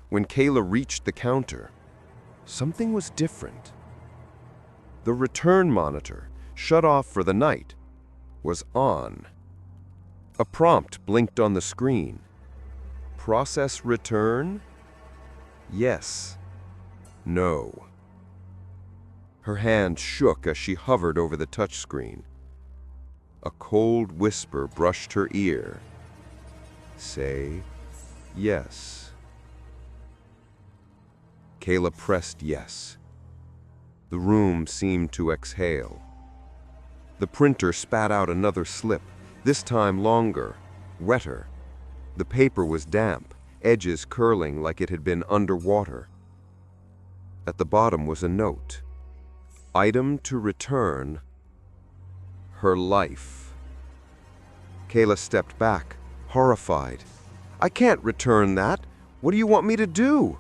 When Kayla reached the counter, something was different. The return monitor, shut off for the night, was on. A prompt blinked on the screen. Process return? Yes. No. Her hand shook as she hovered over the touchscreen. A cold whisper brushed her ear. Say yes. Kayla pressed yes. The room seemed to exhale. The printer spat out another slip, this time longer, wetter. The paper was damp, edges curling like it had been underwater. At the bottom was a note. Item to return, her life. Kayla stepped back, horrified. I can't return that. What do you want me to do?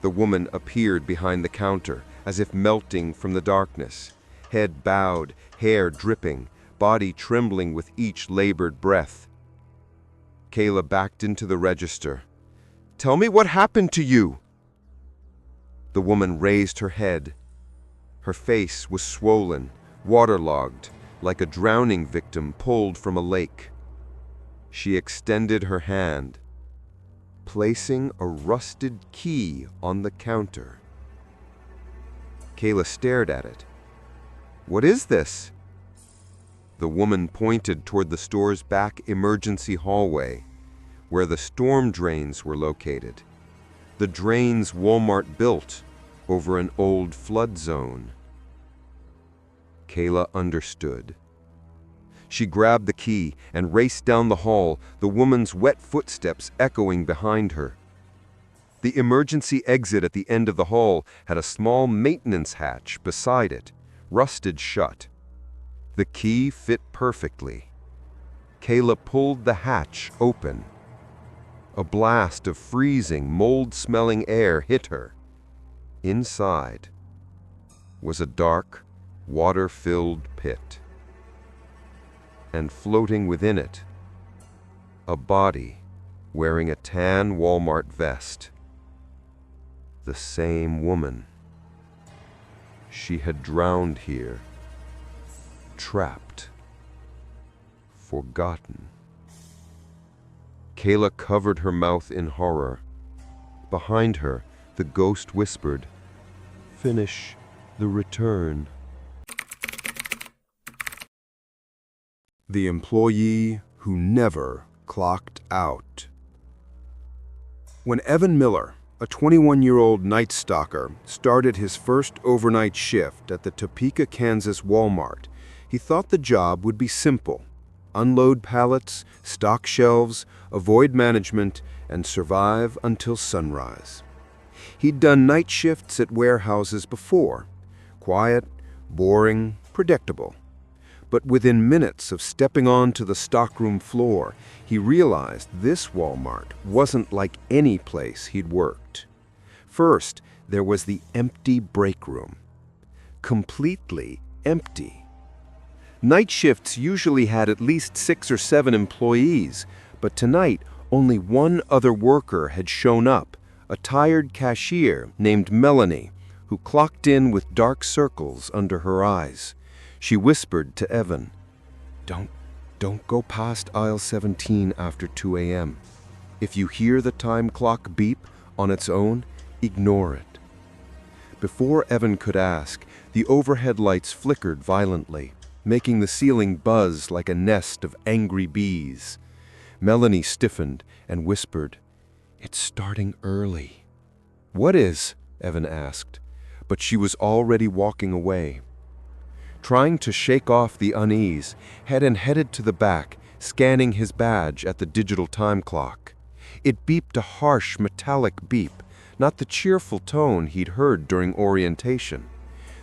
The woman appeared behind the counter, as if melting from the darkness. Head bowed, hair dripping, body trembling with each labored breath. Kayla backed into the register. Tell me what happened to you. The woman raised her head. Her face was swollen, waterlogged, like a drowning victim pulled from a lake. She extended her hand, placing a rusted key on the counter. Kayla stared at it. What is this? The woman pointed toward the store's back emergency hallway, where the storm drains were located. The drains Walmart built over an old flood zone. Kayla understood. She grabbed the key and raced down the hall, the woman's wet footsteps echoing behind her. The emergency exit at the end of the hall had a small maintenance hatch beside it, rusted shut. The key fit perfectly. Kayla pulled the hatch open. A blast of freezing, mold-smelling air hit her. Inside was a dark, water-filled pit. And floating within it, a body wearing a tan Walmart vest. The same woman. She had drowned here, trapped, forgotten. Kayla covered her mouth in horror. Behind her, the ghost whispered, "Finish the return." The employee who never clocked out. When Evan Miller, a 21-year-old night stalker, started his first overnight shift at the Topeka, Kansas Walmart, he thought the job would be simple. Unload pallets, stock shelves, avoid management, and survive until sunrise. He'd done night shifts at warehouses before. Quiet, boring, predictable. But within minutes of stepping onto the stockroom floor, he realized this Walmart wasn't like any place he'd worked. First, there was the empty break room. Completely empty. Night shifts usually had at least 6 or 7 employees, but tonight only one other worker had shown up, a tired cashier named Melanie, who clocked in with dark circles under her eyes. She whispered to Evan, Don't go past aisle 17 after 2 a.m. If you hear the time clock beep on its own, ignore it." Before Evan could ask, the overhead lights flickered violently, making the ceiling buzz like a nest of angry bees. Melanie stiffened and whispered, "It's starting early." "What is?" Evan asked, but she was already walking away. Trying to shake off the unease, Hedden headed to the back, scanning his badge at the digital time clock. It beeped a harsh, metallic beep, not the cheerful tone he'd heard during orientation.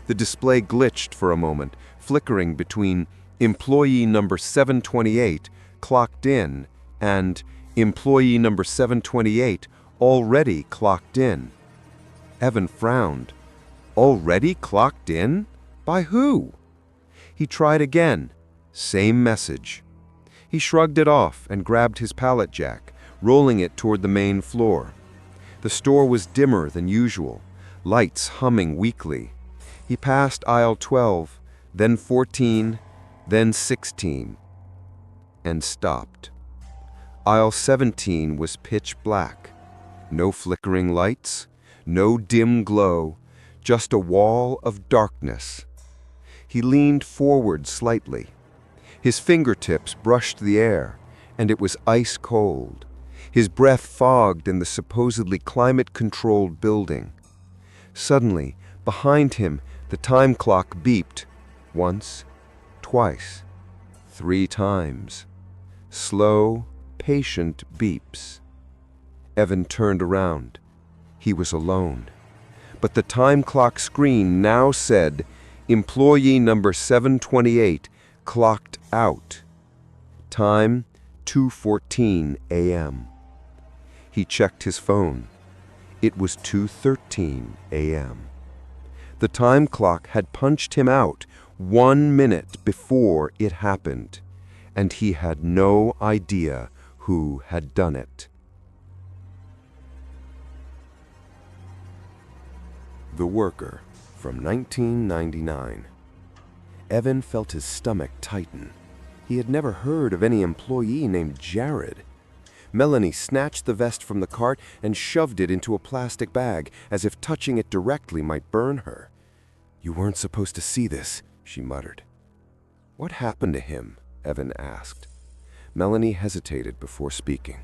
The display glitched for a moment, flickering between employee number 728 clocked in and employee number 728 already clocked in. Evan frowned. Already clocked in? By who? He tried again. Same message. He shrugged it off and grabbed his pallet jack, rolling it toward the main floor. The store was dimmer than usual, lights humming weakly. He passed aisle 12, then 14, then 16, and stopped. Aisle 17 was pitch black. No flickering lights, no dim glow, just a wall of darkness. He leaned forward slightly. His fingertips brushed the air, and it was ice cold. His breath fogged in the supposedly climate-controlled building. Suddenly, behind him, the time clock beeped. Once, twice, 3 times. Slow, patient beeps. Evan turned around. He was alone. But the time clock screen now said, employee number 728 clocked out. Time, 2:14 a.m. He checked his phone. It was 2:13 a.m. The time clock had punched him out 1 minute before it happened, and he had no idea who had done it. The Worker, from 1999. Evan felt his stomach tighten. He had never heard of any employee named Jared. Melanie snatched the vest from the cart and shoved it into a plastic bag, as if touching it directly might burn her. "You weren't supposed to see this," she muttered. "What happened to him?" Evan asked. Melanie hesitated before speaking.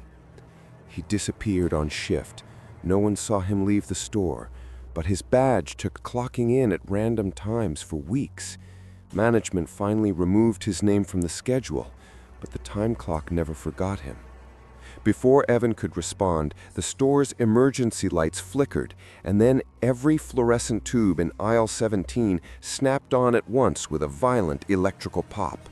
"He disappeared on shift. No one saw him leave the store, but his badge took clocking in at random times for weeks. Management finally removed his name from the schedule, but the time clock never forgot him." Before Evan could respond, the store's emergency lights flickered, and then every fluorescent tube in aisle 17 snapped on at once with a violent electrical pop.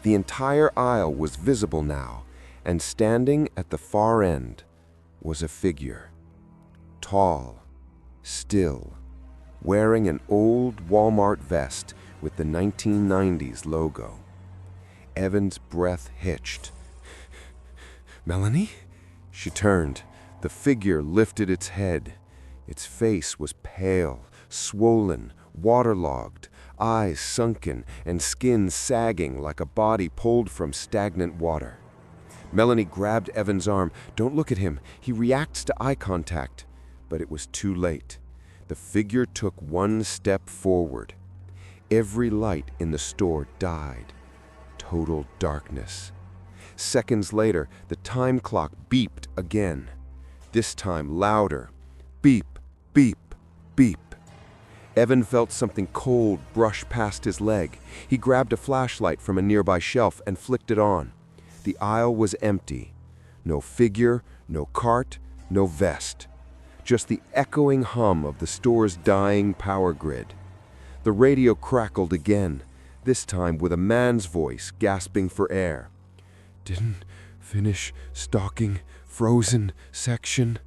The entire aisle was visible now, and standing at the far end was a figure. Tall, still, wearing an old Walmart vest with the 1990s logo. Evan's breath hitched. "Melanie?" She turned. The figure lifted its head. Its face was pale, swollen, waterlogged, eyes sunken, and skin sagging like a body pulled from stagnant water. Melanie grabbed Evan's arm. "Don't look at him. He reacts to eye contact." But it was too late. The figure took 1 step forward. Every light in the store died. Total darkness. Seconds later, the time clock beeped again. This time louder. Beep, beep, beep. Evan felt something cold brush past his leg. He grabbed a flashlight from a nearby shelf and flicked it on. The aisle was empty. No figure, no cart, no vest. Just the echoing hum of the store's dying power grid. The radio crackled again, this time with a man's voice gasping for air. "Didn't finish stocking frozen section."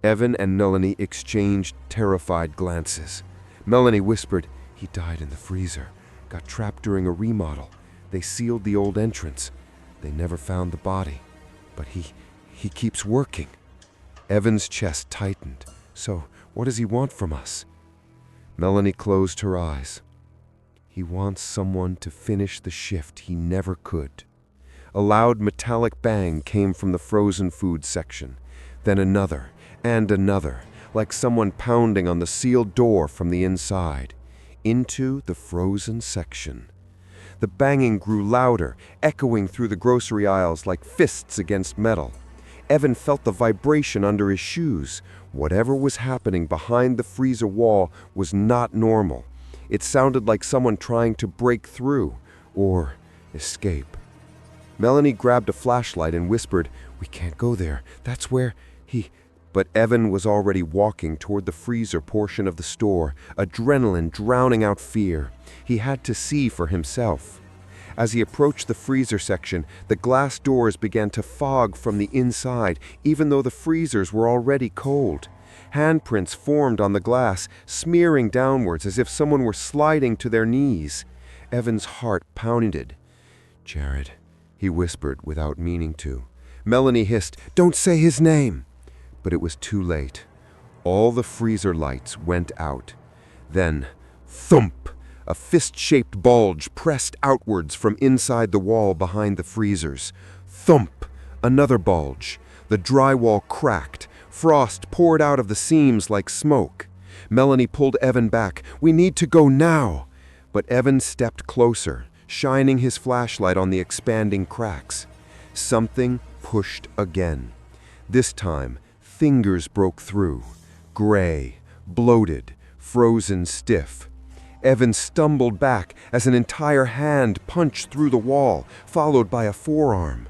Evan and Melanie exchanged terrified glances. Melanie whispered, "He died in the freezer, got trapped during a remodel. They sealed the old entrance. They never found the body, but he keeps working." Evan's chest tightened. "So, what does he want from us?" Melanie closed her eyes. "He wants someone to finish the shift he never could." A loud metallic bang came from the frozen food section, then another and another, like someone pounding on the sealed door from the inside, into the frozen section. The banging grew louder, echoing through the grocery aisles like fists against metal. Evan felt the vibration under his shoes. Whatever was happening behind the freezer wall was not normal. It sounded like someone trying to break through or escape. Melanie grabbed a flashlight and whispered, "We can't go there. That's where he..." But Evan was already walking toward the freezer portion of the store, adrenaline drowning out fear. He had to see for himself. As he approached the freezer section, the glass doors began to fog from the inside, even though the freezers were already cold. Handprints formed on the glass, smearing downwards as if someone were sliding to their knees. Evan's heart pounded. "Jared," he whispered without meaning to. Melanie hissed, "Don't say his name!" But it was too late. All the freezer lights went out. Then, thump! A fist-shaped bulge pressed outwards from inside the wall behind the freezers. Thump! Another bulge. The drywall cracked. Frost poured out of the seams like smoke. Melanie pulled Evan back. "We need to go now!" But Evan stepped closer, shining his flashlight on the expanding cracks. Something pushed again. This time, fingers broke through. Gray, bloated, frozen stiff. Evan stumbled back as an entire hand punched through the wall, followed by a forearm.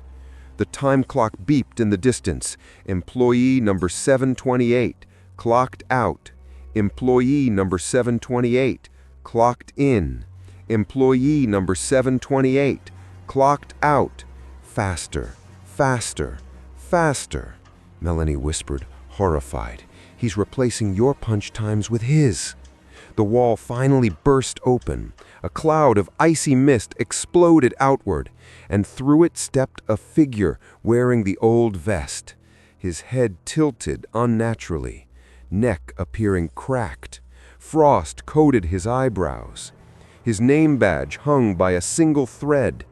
The time clock beeped in the distance. Employee number 728, clocked out. Employee number 728, clocked in. Employee number 728, clocked out. Faster, faster, faster, Melanie whispered, horrified. "He's replacing your punch times with his." The wall finally burst open. A cloud of icy mist exploded outward, and through it stepped a figure wearing the old vest. His head tilted unnaturally, neck appearing cracked. Frost coated his eyebrows. His name badge hung by a single thread.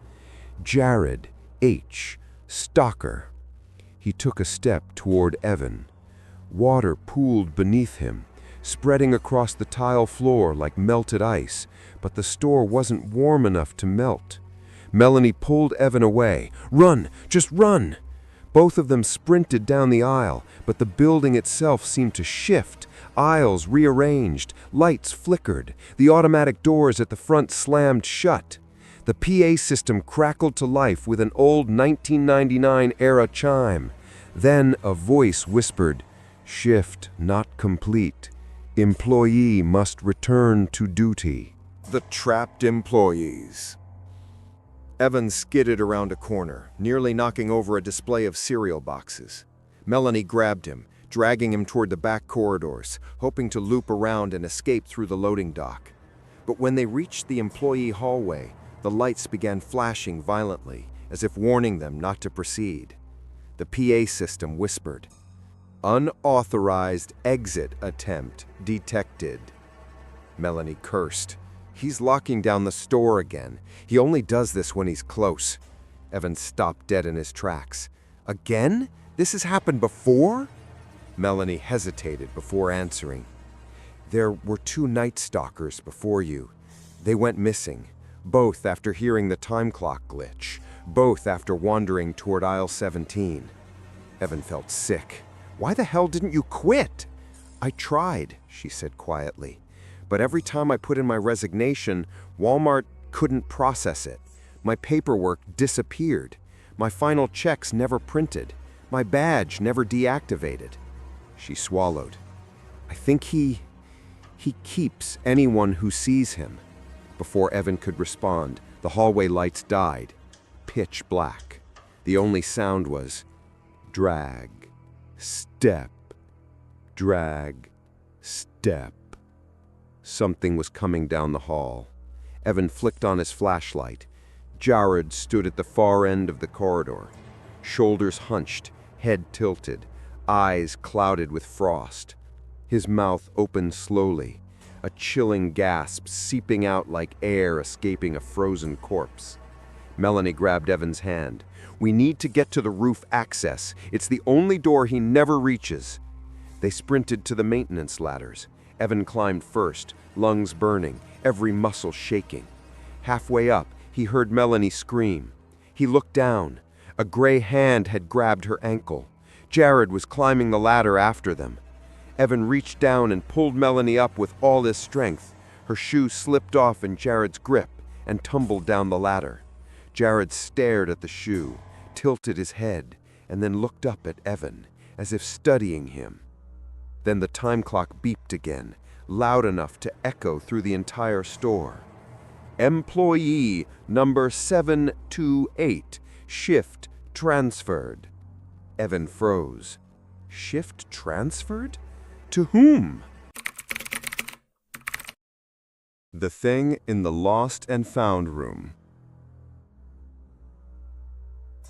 Jared H. Stalker. He took a step toward Evan. Water pooled beneath him, spreading across the tile floor like melted ice, but the store wasn't warm enough to melt. Melanie pulled Evan away. "Run! Just run!" Both of them sprinted down the aisle, but the building itself seemed to shift. Aisles rearranged, lights flickered, the automatic doors at the front slammed shut. The PA system crackled to life with an old 1999-era chime. Then a voice whispered, "Shift not complete. Employee must return to duty." The trapped employees. Evan skidded around a corner, nearly knocking over a display of cereal boxes. Melanie grabbed him, dragging him toward the back corridors, hoping to loop around and escape through the loading dock. But when they reached the employee hallway, the lights began flashing violently, as if warning them not to proceed. The PA system whispered, "Unauthorized exit attempt detected." Melanie cursed. "He's locking down the store again. He only does this when he's close." Evan stopped dead in his tracks. "Again? This has happened before?" Melanie hesitated before answering. "There were 2 night stalkers before you. They went missing, both after hearing the time clock glitch, both after wandering toward aisle 17. Evan felt sick. "Why the hell didn't you quit?" "I tried," she said quietly. "But every time I put in my resignation, Walmart couldn't process it. My paperwork disappeared. My final checks never printed. My badge never deactivated." She swallowed. "I think he keeps anyone who sees him." Before Evan could respond, the hallway lights died. Pitch black. The only sound was drag, step, drag, step. Something was coming down the hall. Evan flicked on his flashlight. Jared stood at the far end of the corridor. Shoulders hunched, head tilted, eyes clouded with frost. His mouth opened slowly, a chilling gasp seeping out like air escaping a frozen corpse. Melanie grabbed Evan's hand. "We need to get to the roof access. It's the only door he never reaches." They sprinted to the maintenance ladders. Evan climbed first, lungs burning, every muscle shaking. Halfway up, he heard Melanie scream. He looked down. A gray hand had grabbed her ankle. Jared was climbing the ladder after them. Evan reached down and pulled Melanie up with all his strength. Her shoe slipped off in Jared's grip and tumbled down the ladder. Jared stared at the shoe, tilted his head, and then looked up at Evan. as if studying him. Then the time clock beeped again, loud enough to echo through the entire store. Employee number 728, shift transferred. Evan froze. Shift transferred? To whom? The Thing in the Lost and Found Room.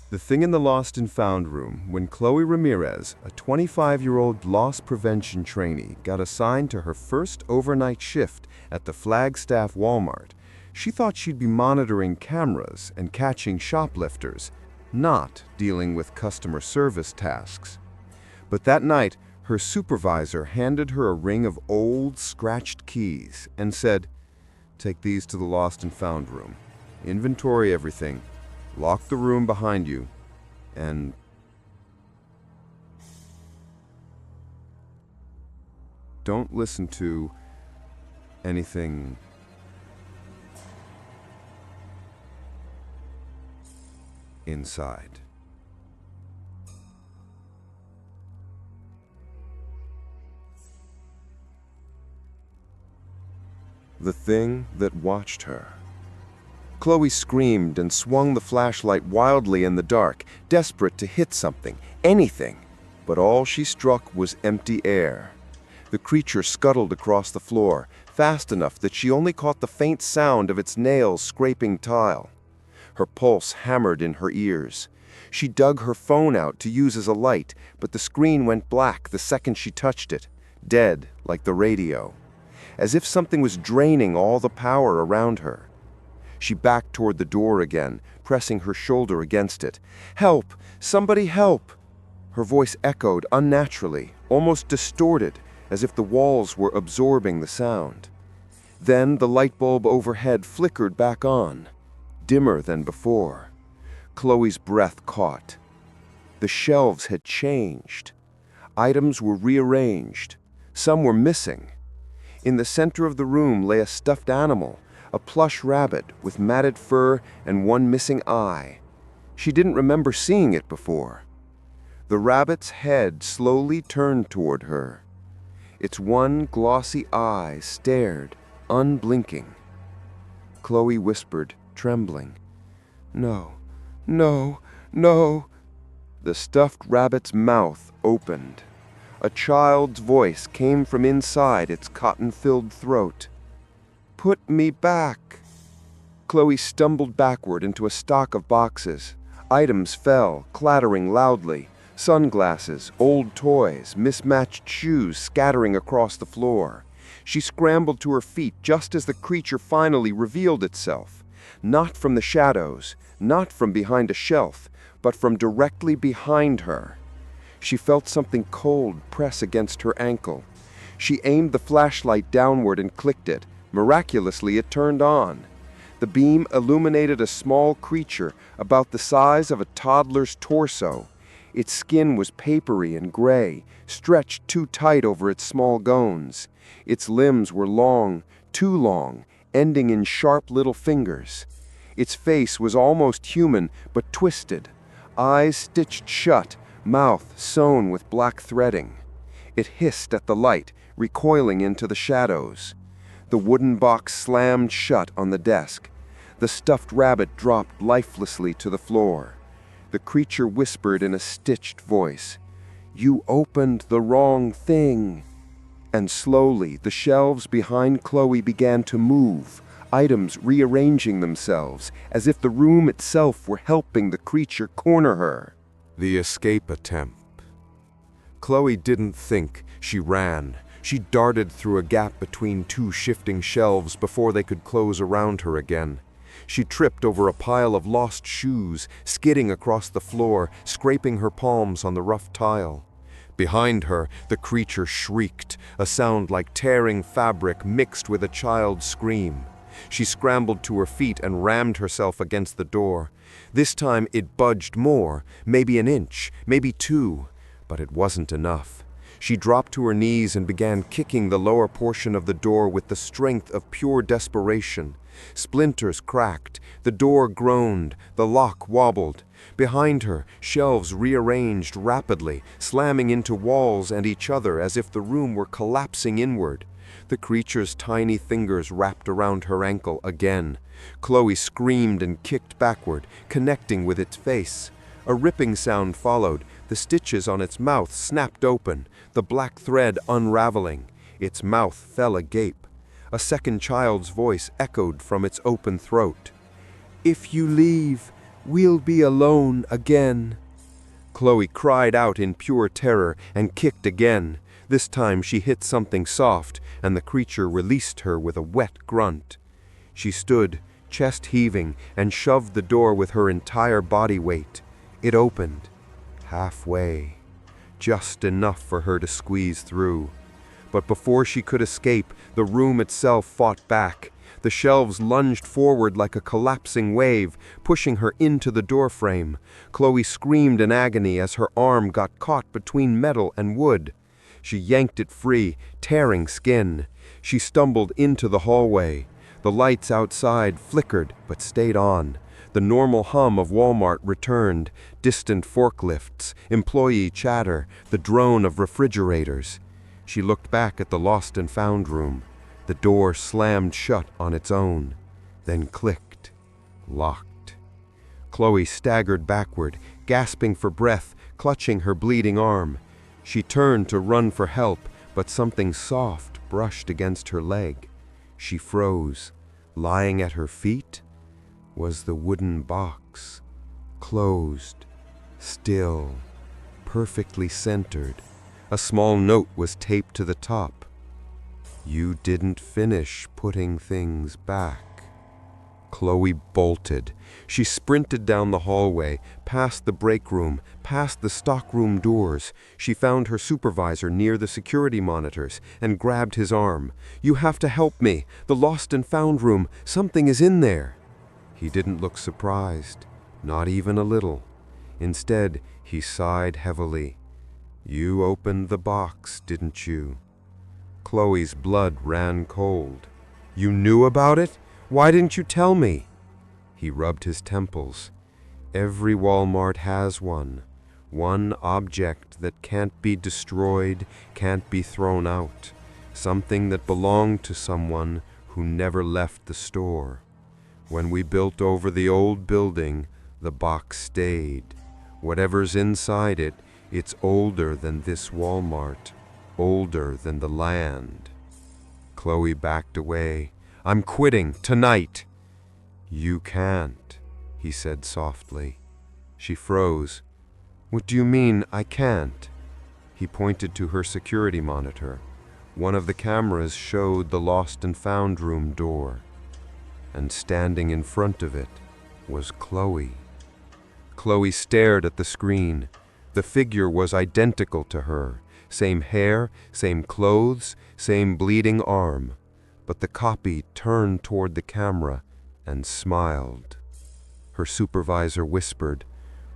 The Thing in the Lost and Found Room, when Chloe Ramirez, a 25-year-old loss prevention trainee, got assigned to her first overnight shift at the Flagstaff Walmart, she thought she'd be monitoring cameras and catching shoplifters, not dealing with customer service tasks. But that night, her supervisor handed her a ring of old, scratched keys and said, "Take these to the Lost and Found Room. Inventory everything. Lock the room behind you, and don't listen to anything inside." The thing that watched her. Chloe screamed and swung the flashlight wildly in the dark, desperate to hit something, anything. But all she struck was empty air. The creature scuttled across the floor, fast enough that she only caught the faint sound of its nails scraping tile. Her pulse hammered in her ears. She dug her phone out to use as a light, but the screen went black the second she touched it, dead like the radio. As if something was draining all the power around her. She backed toward the door again, pressing her shoulder against it. "Help! Somebody help!" Her voice echoed unnaturally, almost distorted, as if the walls were absorbing the sound. Then the light bulb overhead flickered back on, dimmer than before. Chloe's breath caught. The shelves had changed. Items were rearranged. Some were missing. In the center of the room lay a stuffed animal, a plush rabbit with matted fur and one missing eye. She didn't remember seeing it before. The rabbit's head slowly turned toward her. Its one glossy eye stared, unblinking. Chloe whispered, trembling, "No, no, no." The stuffed rabbit's mouth opened. A child's voice came from inside its cotton-filled throat. "Put me back." Chloe stumbled backward into a stock of boxes. Items fell, clattering loudly. Sunglasses, old toys, mismatched shoes scattering across the floor. She scrambled to her feet just as the creature finally revealed itself. Not from the shadows, not from behind a shelf, but from directly behind her. She felt something cold press against her ankle. She aimed the flashlight downward and clicked it. Miraculously, it turned on. The beam illuminated a small creature about the size of a toddler's torso. Its skin was papery and gray, stretched too tight over its small gones. Its limbs were long, too long, ending in sharp little fingers. Its face was almost human, but twisted. Eyes stitched shut, mouth sewn with black threading. It hissed at the light, recoiling into the shadows. The wooden box slammed shut on the desk. The stuffed rabbit dropped lifelessly to the floor. The creature whispered in a stitched voice, "You opened the wrong thing." And slowly, the shelves behind Chloe began to move, items rearranging themselves, as if the room itself were helping the creature corner her. The escape attempt. Chloe didn't think, she ran. She darted through a gap between two shifting shelves before they could close around her again. She tripped over a pile of lost shoes, skidding across the floor, scraping her palms on the rough tile. Behind her, the creature shrieked, a sound like tearing fabric mixed with a child's scream. She scrambled to her feet and rammed herself against the door. This time it budged more, maybe an inch, maybe two, but it wasn't enough. She dropped to her knees and began kicking the lower portion of the door with the strength of pure desperation. Splinters cracked, the door groaned, the lock wobbled. Behind her, shelves rearranged rapidly, slamming into walls and each other as if the room were collapsing inward. The creature's tiny fingers wrapped around her ankle again. Chloe screamed and kicked backward, connecting with its face. A ripping sound followed. The stitches on its mouth snapped open, the black thread unraveling. Its mouth fell agape. A second child's voice echoed from its open throat. "If you leave, we'll be alone again." Chloe cried out in pure terror and kicked again. This time she hit something soft, and the creature released her with a wet grunt. She stood, chest heaving, and shoved the door with her entire body weight. It opened. Halfway. Just enough for her to squeeze through. But before she could escape, the room itself fought back. The shelves lunged forward like a collapsing wave, pushing her into the doorframe. Chloe screamed in agony as her arm got caught between metal and wood. She yanked it free, tearing skin. She stumbled into the hallway. The lights outside flickered but stayed on. The normal hum of Walmart returned, distant forklifts, employee chatter, the drone of refrigerators. She looked back at the lost and found room. The door slammed shut on its own, then clicked, locked. Chloe staggered backward, gasping for breath, clutching her bleeding arm. She turned to run for help, but something soft brushed against her leg. She froze. Lying at her feet was the wooden box, closed, still, perfectly centered. A small note was taped to the top. "You didn't finish putting things back." Chloe bolted. She sprinted down the hallway, past the break room, past the stockroom doors. She found her supervisor near the security monitors and grabbed his arm. "You have to help me. The lost and found room. Something is in there." He didn't look surprised, not even a little. Instead, he sighed heavily. "You opened the box, didn't you?" Chloe's blood ran cold. "You knew about it? Why didn't you tell me?" He rubbed his temples. "Every Walmart has one. One object that can't be destroyed, can't be thrown out. Something that belonged to someone who never left the store. When we built over the old building, the box stayed. Whatever's inside it, it's older than this Walmart, older than the land." Chloe backed away. "I'm quitting, tonight." "You can't," he said softly. She froze. "What do you mean, I can't?" He pointed to her security monitor. One of the cameras showed the lost and found room door. And standing in front of it was Chloe. Chloe stared at the screen. The figure was identical to her. Same hair, same clothes, same bleeding arm. But the copy turned toward the camera and smiled. Her supervisor whispered,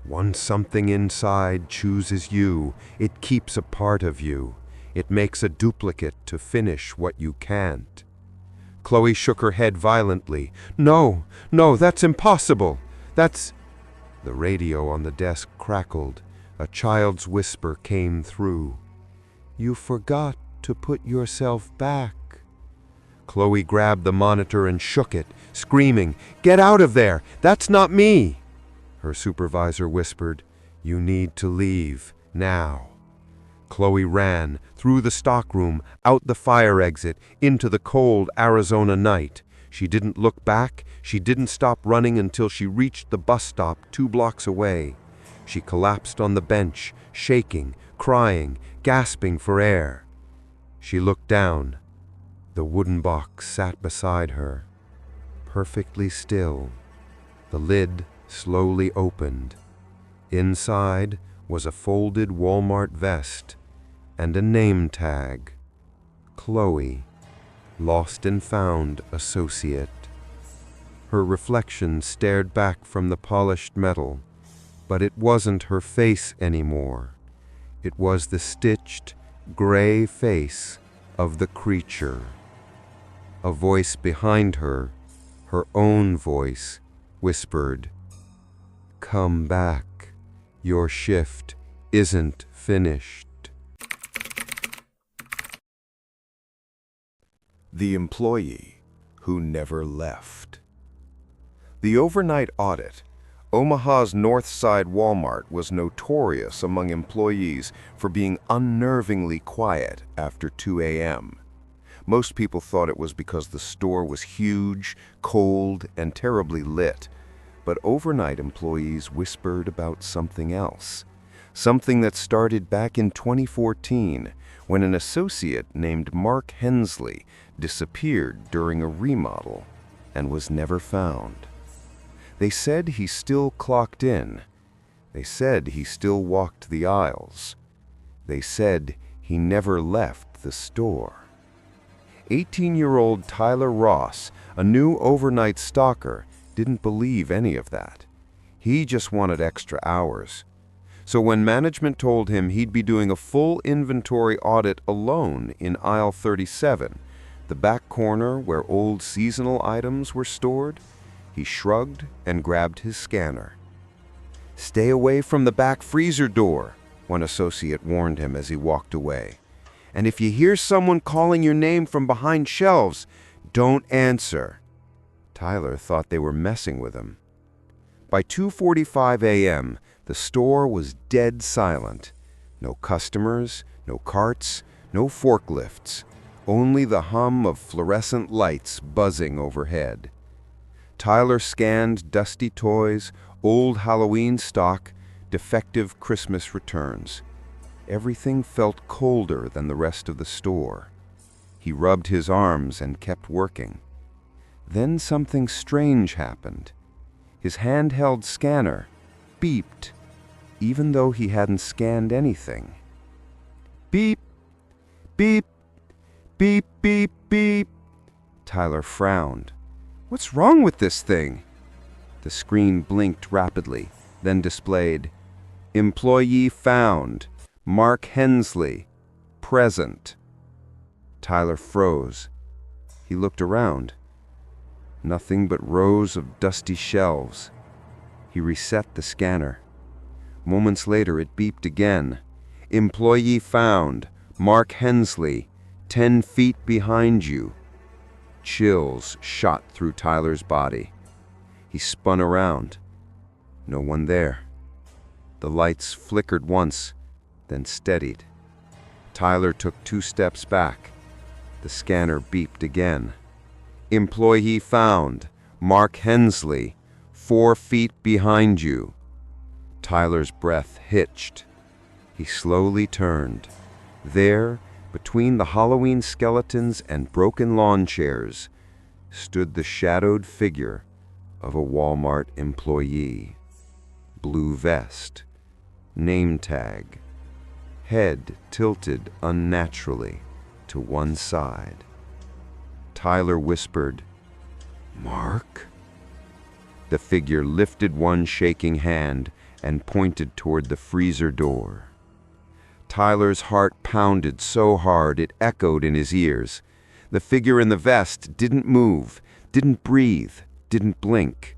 "Once something inside chooses you, it keeps a part of you. It makes a duplicate to finish what you can't." Chloe shook her head violently. No, that's impossible. That's..." The radio on the desk crackled. A child's whisper came through. "You forgot to put yourself back." Chloe grabbed the monitor and shook it, screaming, "Get out of there! That's not me!" Her supervisor whispered, "You need to leave, now." Chloe ran, through the stockroom, out the fire exit, into the cold Arizona night. She didn't look back. She didn't stop running until she reached the bus stop 2 blocks away. She collapsed on the bench, shaking, crying, gasping for air. She looked down. The wooden box sat beside her, perfectly still. The lid slowly opened. Inside was a folded Walmart vest and a name tag. Chloe, Lost and Found Associate. Her reflection stared back from the polished metal, but it wasn't her face anymore. It was the stitched, gray face of the creature. A voice behind her, her own voice, whispered, Come back. Your shift isn't finished. The employee who never left. The overnight audit. Omaha's North Side Walmart was notorious among employees for being unnervingly quiet after 2 a.m. Most people thought it was because the store was huge, cold, and terribly lit. But overnight employees whispered about something else. Something that started back in 2014 when an associate named Mark Hensley disappeared during a remodel and was never found. They said he still clocked in. They said he still walked the aisles. They said he never left the store. 18-year-old Tyler Ross, a new overnight stalker, didn't believe any of that. He just wanted extra hours. So when management told him he'd be doing a full inventory audit alone in aisle 37, the back corner where old seasonal items were stored, he shrugged and grabbed his scanner. "Stay away from the back freezer door," one associate warned him as he walked away. "And if you hear someone calling your name from behind shelves, don't answer." Tyler thought they were messing with him. By 2:45 a.m., the store was dead silent. No customers, no carts, no forklifts, only the hum of fluorescent lights buzzing overhead. Tyler scanned dusty toys, old Halloween stock, defective Christmas returns. Everything felt colder than the rest of the store. He rubbed his arms and kept working. Then something strange happened. His handheld scanner beeped, even though he hadn't scanned anything. Beep, beep, beep, beep, beep. Tyler frowned. "What's wrong with this thing?" The screen blinked rapidly, then displayed, "Employee found, Mark Hensley, present." Tyler froze. He looked around. Nothing but rows of dusty shelves. He reset the scanner. Moments later, it beeped again. "Employee found, Mark Hensley, 10 feet behind you." Chills shot through Tyler's body. He spun around. No one there. The lights flickered once, then steadied. Tyler took 2 steps back. The scanner beeped again. "Employee found, Mark Hensley, 4 feet behind you." Tyler's breath hitched. He slowly turned. There, between the Halloween skeletons and broken lawn chairs, stood the shadowed figure of a Walmart employee. Blue vest, name tag, head tilted unnaturally to one side. Tyler whispered, "Mark?" The figure lifted one shaking hand and pointed toward the freezer door. Tyler's heart pounded so hard it echoed in his ears. The figure in the vest didn't move, didn't breathe, didn't blink.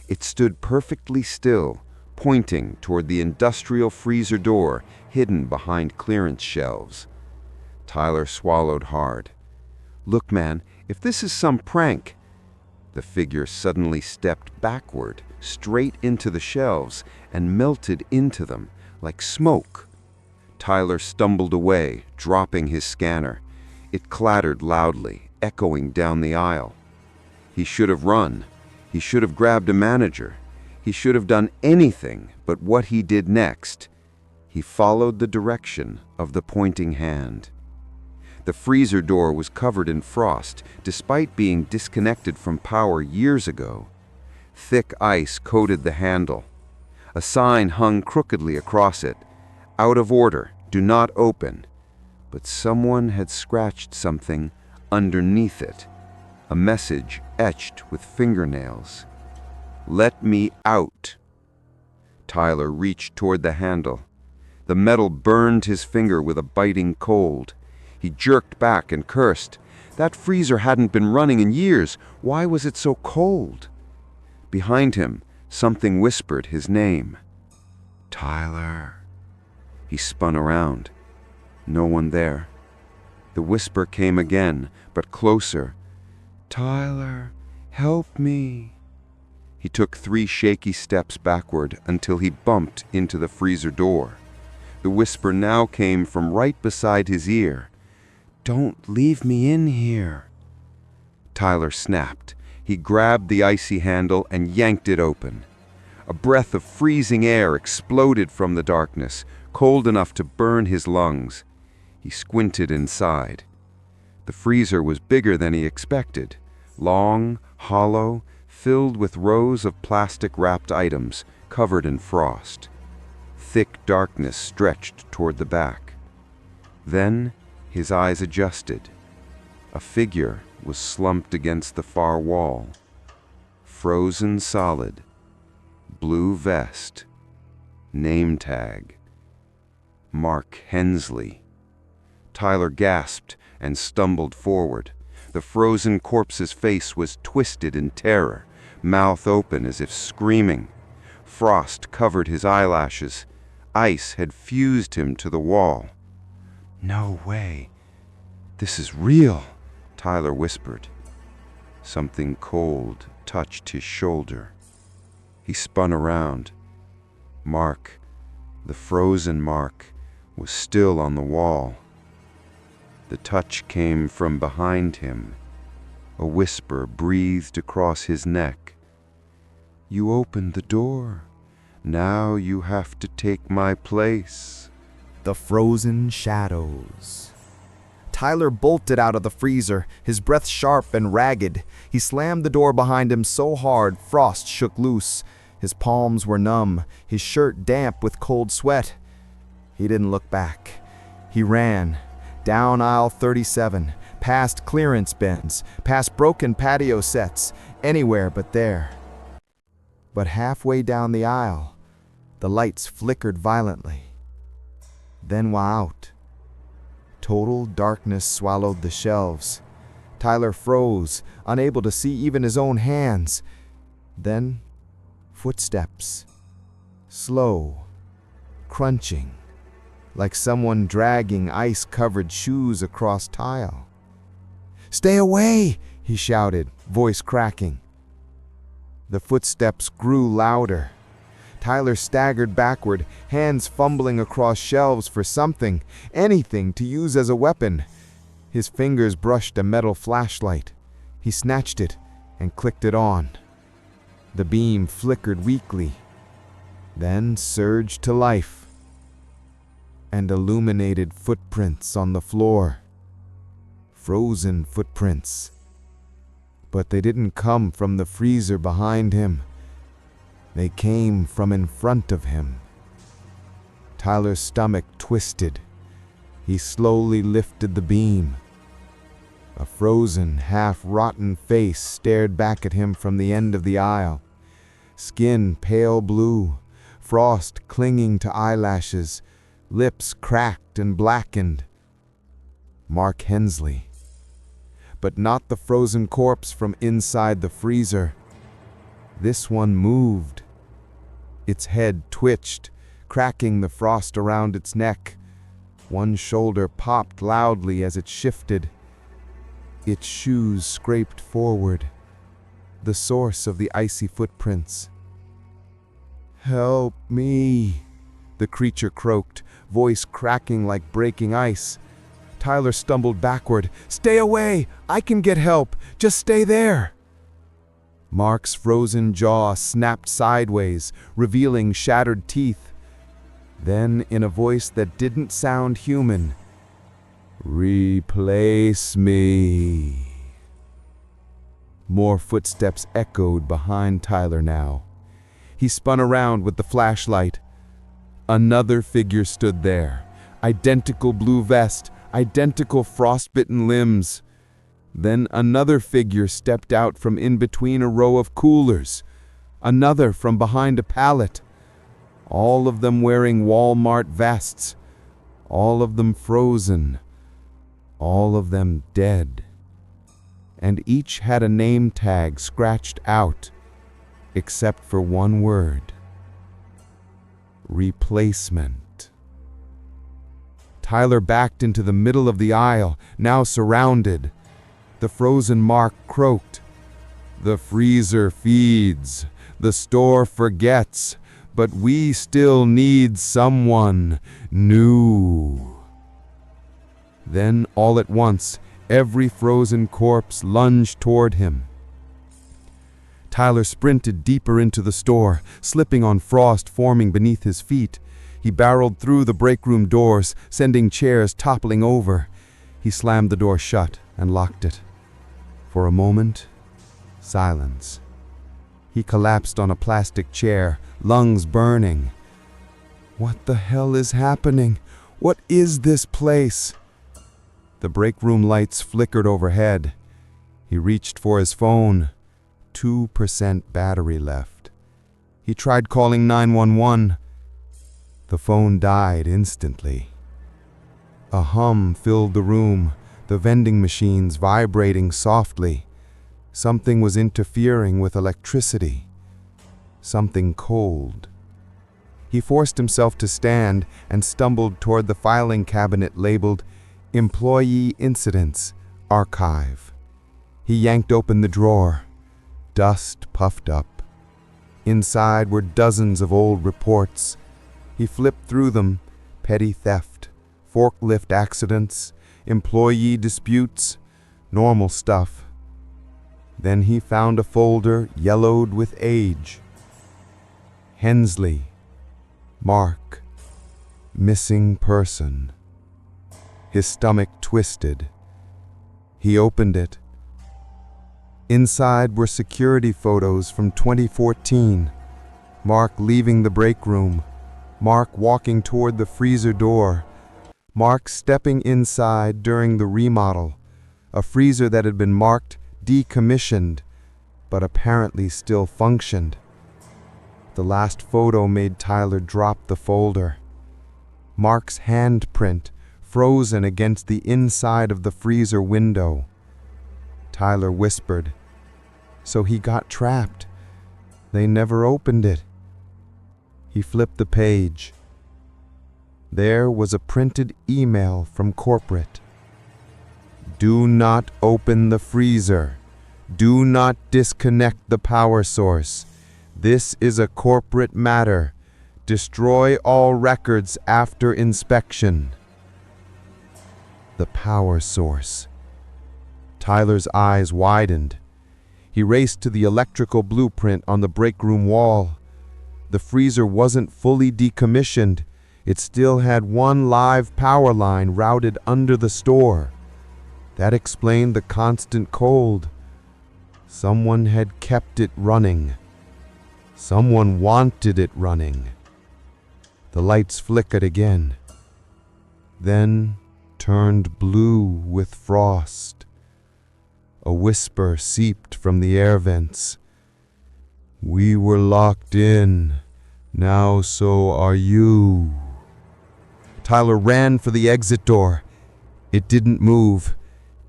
It stood perfectly still, pointing toward the industrial freezer door hidden behind clearance shelves. Tyler swallowed hard. "Look, man, if this is some prank..." The figure suddenly stepped backward, straight into the shelves, and melted into them like smoke. Tyler stumbled away, dropping his scanner. It clattered loudly, echoing down the aisle. He should have run. He should have grabbed a manager. He should have done anything but what he did next. He followed the direction of the pointing hand. The freezer door was covered in frost, despite being disconnected from power years ago. Thick ice coated the handle. A sign hung crookedly across it. "Out of order, do not open." But someone had scratched something underneath it. A message etched with fingernails. "Let me out." Tyler reached toward the handle. The metal burned his finger with a biting cold. He jerked back and cursed. That freezer hadn't been running in years. Why was it so cold? Behind him, Something whispered his name. Tyler. He spun around. No one there. The whisper came again, but closer. Tyler, help me. He took 3 shaky steps backward until he bumped into the freezer door. The whisper now came from right beside his ear. Don't leave me in here. Tyler snapped. He grabbed the icy handle and yanked it open. A breath of freezing air exploded from the darkness, cold enough to burn his lungs. He squinted inside. The freezer was bigger than he expected. Long, hollow, filled with rows of plastic-wrapped items covered in frost. Thick darkness stretched toward the back. Then his eyes adjusted. A figure was slumped against the far wall. Frozen solid. Blue vest. Name tag. Mark Hensley. Tyler gasped and stumbled forward. The frozen corpse's face was twisted in terror, mouth open as if screaming. Frost covered his eyelashes. Ice had fused him to the wall. No way. This is real, Tyler whispered. Something cold touched his shoulder. He spun around. Mark, the frozen Mark, was still on the wall. The touch came from behind him. A whisper breathed across his neck. You opened the door. Now you have to take my place. The frozen shadows. Tyler bolted out of the freezer, his breath sharp and ragged. He slammed the door behind him so hard, frost shook loose. His palms were numb, his shirt damp with cold sweat. He didn't look back. He ran, down aisle 37, past clearance bins, past broken patio sets, anywhere but there. But halfway down the aisle, the lights flickered violently, then were out. Total darkness swallowed the shelves. Tyler froze, unable to see even his own hands. Then, footsteps. Slow, crunching, like someone dragging ice-covered shoes across tile. "Stay away!" he shouted, voice cracking. The footsteps grew louder. Tyler staggered backward, hands fumbling across shelves for something, anything to use as a weapon. His fingers brushed a metal flashlight. He snatched it and clicked it on. The beam flickered weakly, then surged to life and illuminated footprints on the floor. Frozen footprints. But they didn't come from the freezer behind him. They came from in front of him. Tyler's stomach twisted. He slowly lifted the beam. A frozen, half-rotten face stared back at him from the end of the aisle. Skin pale blue, frost clinging to eyelashes, lips cracked and blackened. Mark Hensley. But not the frozen corpse from inside the freezer. This one moved. Its head twitched, cracking the frost around its neck. One shoulder popped loudly as it shifted. Its shoes scraped forward, the source of the icy footprints. "Help me," the creature croaked, voice cracking like breaking ice. Tyler stumbled backward. "Stay away! I can get help! Just stay there!" Mark's frozen jaw snapped sideways, revealing shattered teeth. Then, in a voice that didn't sound human, "Replace me." More footsteps echoed behind Tyler now. He spun around with the flashlight. Another figure stood there. Identical blue vest, identical frostbitten limbs. Then another figure stepped out from in between a row of coolers. Another from behind a pallet. All of them wearing Walmart vests. All of them frozen. All of them dead. And each had a name tag scratched out. except for one word: replacement. Tyler backed into the middle of the aisle, now surrounded. The frozen Mark croaked. "The freezer feeds, the store forgets, but we still need someone new." Then, all at once, every frozen corpse lunged toward him. Tyler sprinted deeper into the store, slipping on frost forming beneath his feet. He barreled through the break room doors, sending chairs toppling over. He slammed the door shut and locked it. For a moment, silence. He collapsed on a plastic chair, lungs burning. What the hell is happening? What is this place? The break room lights flickered overhead. He reached for his phone. 2% battery left. He tried calling 911. The phone died instantly. A hum filled the room, the vending machines vibrating softly. Something was interfering with electricity. Something cold. He forced himself to stand and stumbled toward the filing cabinet labeled Employee Incidents Archive. He yanked open the drawer. Dust puffed up. Inside were dozens of old reports. He flipped through them: petty theft, forklift accidents, employee disputes, normal stuff. Then he found a folder yellowed with age. Hensley, Mark, missing person. His stomach twisted. He opened it. Inside were security photos from 2014. Mark leaving the break room. Mark walking toward the freezer door. Mark stepping inside during the remodel. A freezer that had been marked decommissioned, but apparently still functioned. The last photo made Tyler drop the folder. Mark's handprint frozen against the inside of the freezer window. Tyler whispered, "So he got trapped. They never opened it." He flipped the page. There was a printed email from corporate. "Do not open the freezer. Do not disconnect the power source. This is a corporate matter. Destroy all records after inspection." The power source. Tyler's eyes widened. He raced to the electrical blueprint on the break room wall. The freezer wasn't fully decommissioned. It still had one live power line routed under the store. That explained the constant cold. Someone had kept it running. Someone wanted it running. The lights flickered again, then turned blue with frost. A whisper seeped from the air vents. "We were locked in. Now so are you." Tyler ran for the exit door. It didn't move.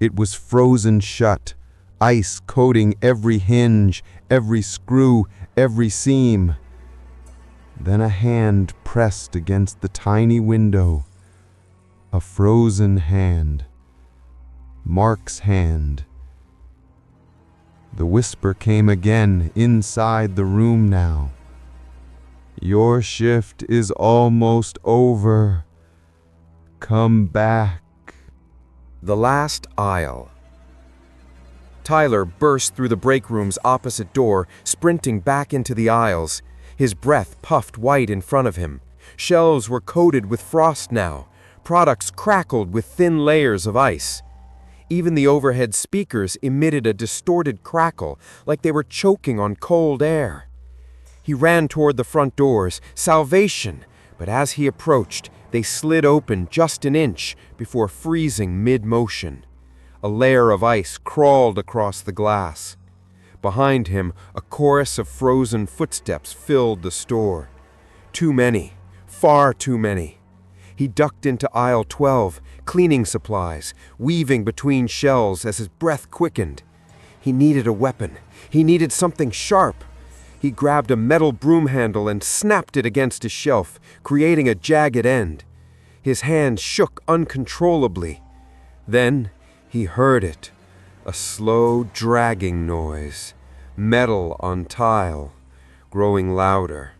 It was frozen shut, ice coating every hinge, every screw, every seam. Then a hand pressed against the tiny window. A frozen hand. Mark's hand. The whisper came again, inside the room now. "Your shift is almost over. Come back." The last aisle. Tyler burst through the break room's opposite door, sprinting back into the aisles. His breath puffed white in front of him. Shelves were coated with frost now. Products crackled with thin layers of ice. Even the overhead speakers emitted a distorted crackle, like they were choking on cold air. He ran toward the front doors, salvation, but as he approached, they slid open just an inch before freezing mid-motion. A layer of ice crawled across the glass. Behind him, a chorus of frozen footsteps filled the store. Too many, far too many. He ducked into aisle 12, cleaning supplies, weaving between shelves as his breath quickened. He needed a weapon. He needed something sharp. He grabbed a metal broom handle and snapped it against a shelf, creating a jagged end. His hand shook uncontrollably. Then he heard it, a slow dragging noise, metal on tile, growing louder.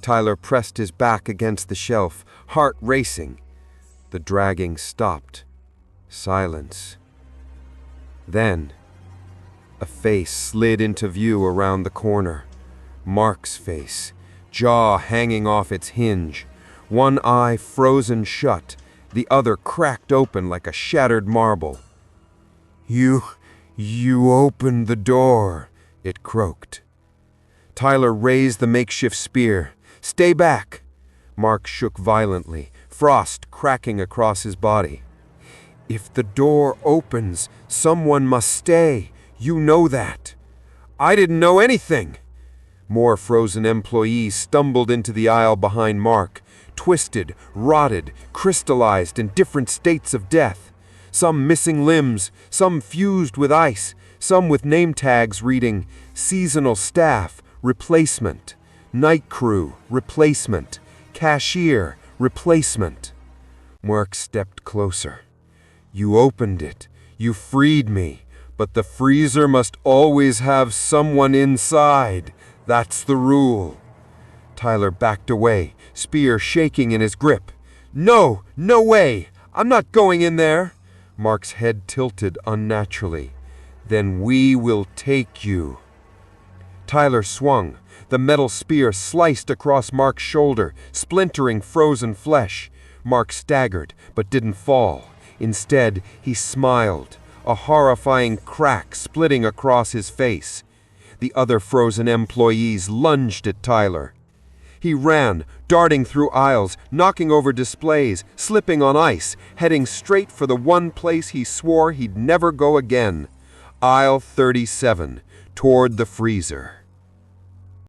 Tyler pressed his back against the shelf, heart racing. The dragging stopped. Silence. Then, a face slid into view around the corner. Mark's face, jaw hanging off its hinge, one eye frozen shut, the other cracked open like a shattered marble. You opened the door," it croaked. Tyler raised the makeshift spear. "Stay back!" Mark shook violently, frost cracking across his body. "If the door opens, someone must stay. You know that." "I didn't know anything." More frozen employees stumbled into the aisle behind Mark, twisted, rotted, crystallized in different states of death. Some missing limbs, some fused with ice, some with name tags reading seasonal staff, replacement, night crew, replacement, cashier, replacement. Mark stepped closer. "You opened it. You freed me. But the freezer must always have someone inside. That's the rule." Tyler backed away, spear shaking in his grip. "No, no way! I'm not going in there!" Mark's head tilted unnaturally. "Then we will take you." Tyler swung. The metal spear sliced across Mark's shoulder, splintering frozen flesh. Mark staggered, but didn't fall. Instead, he smiled, a horrifying crack splitting across his face. The other frozen employees lunged at Tyler. He ran, darting through aisles, knocking over displays, slipping on ice, heading straight for the one place he swore he'd never go again. Aisle 37, toward the freezer.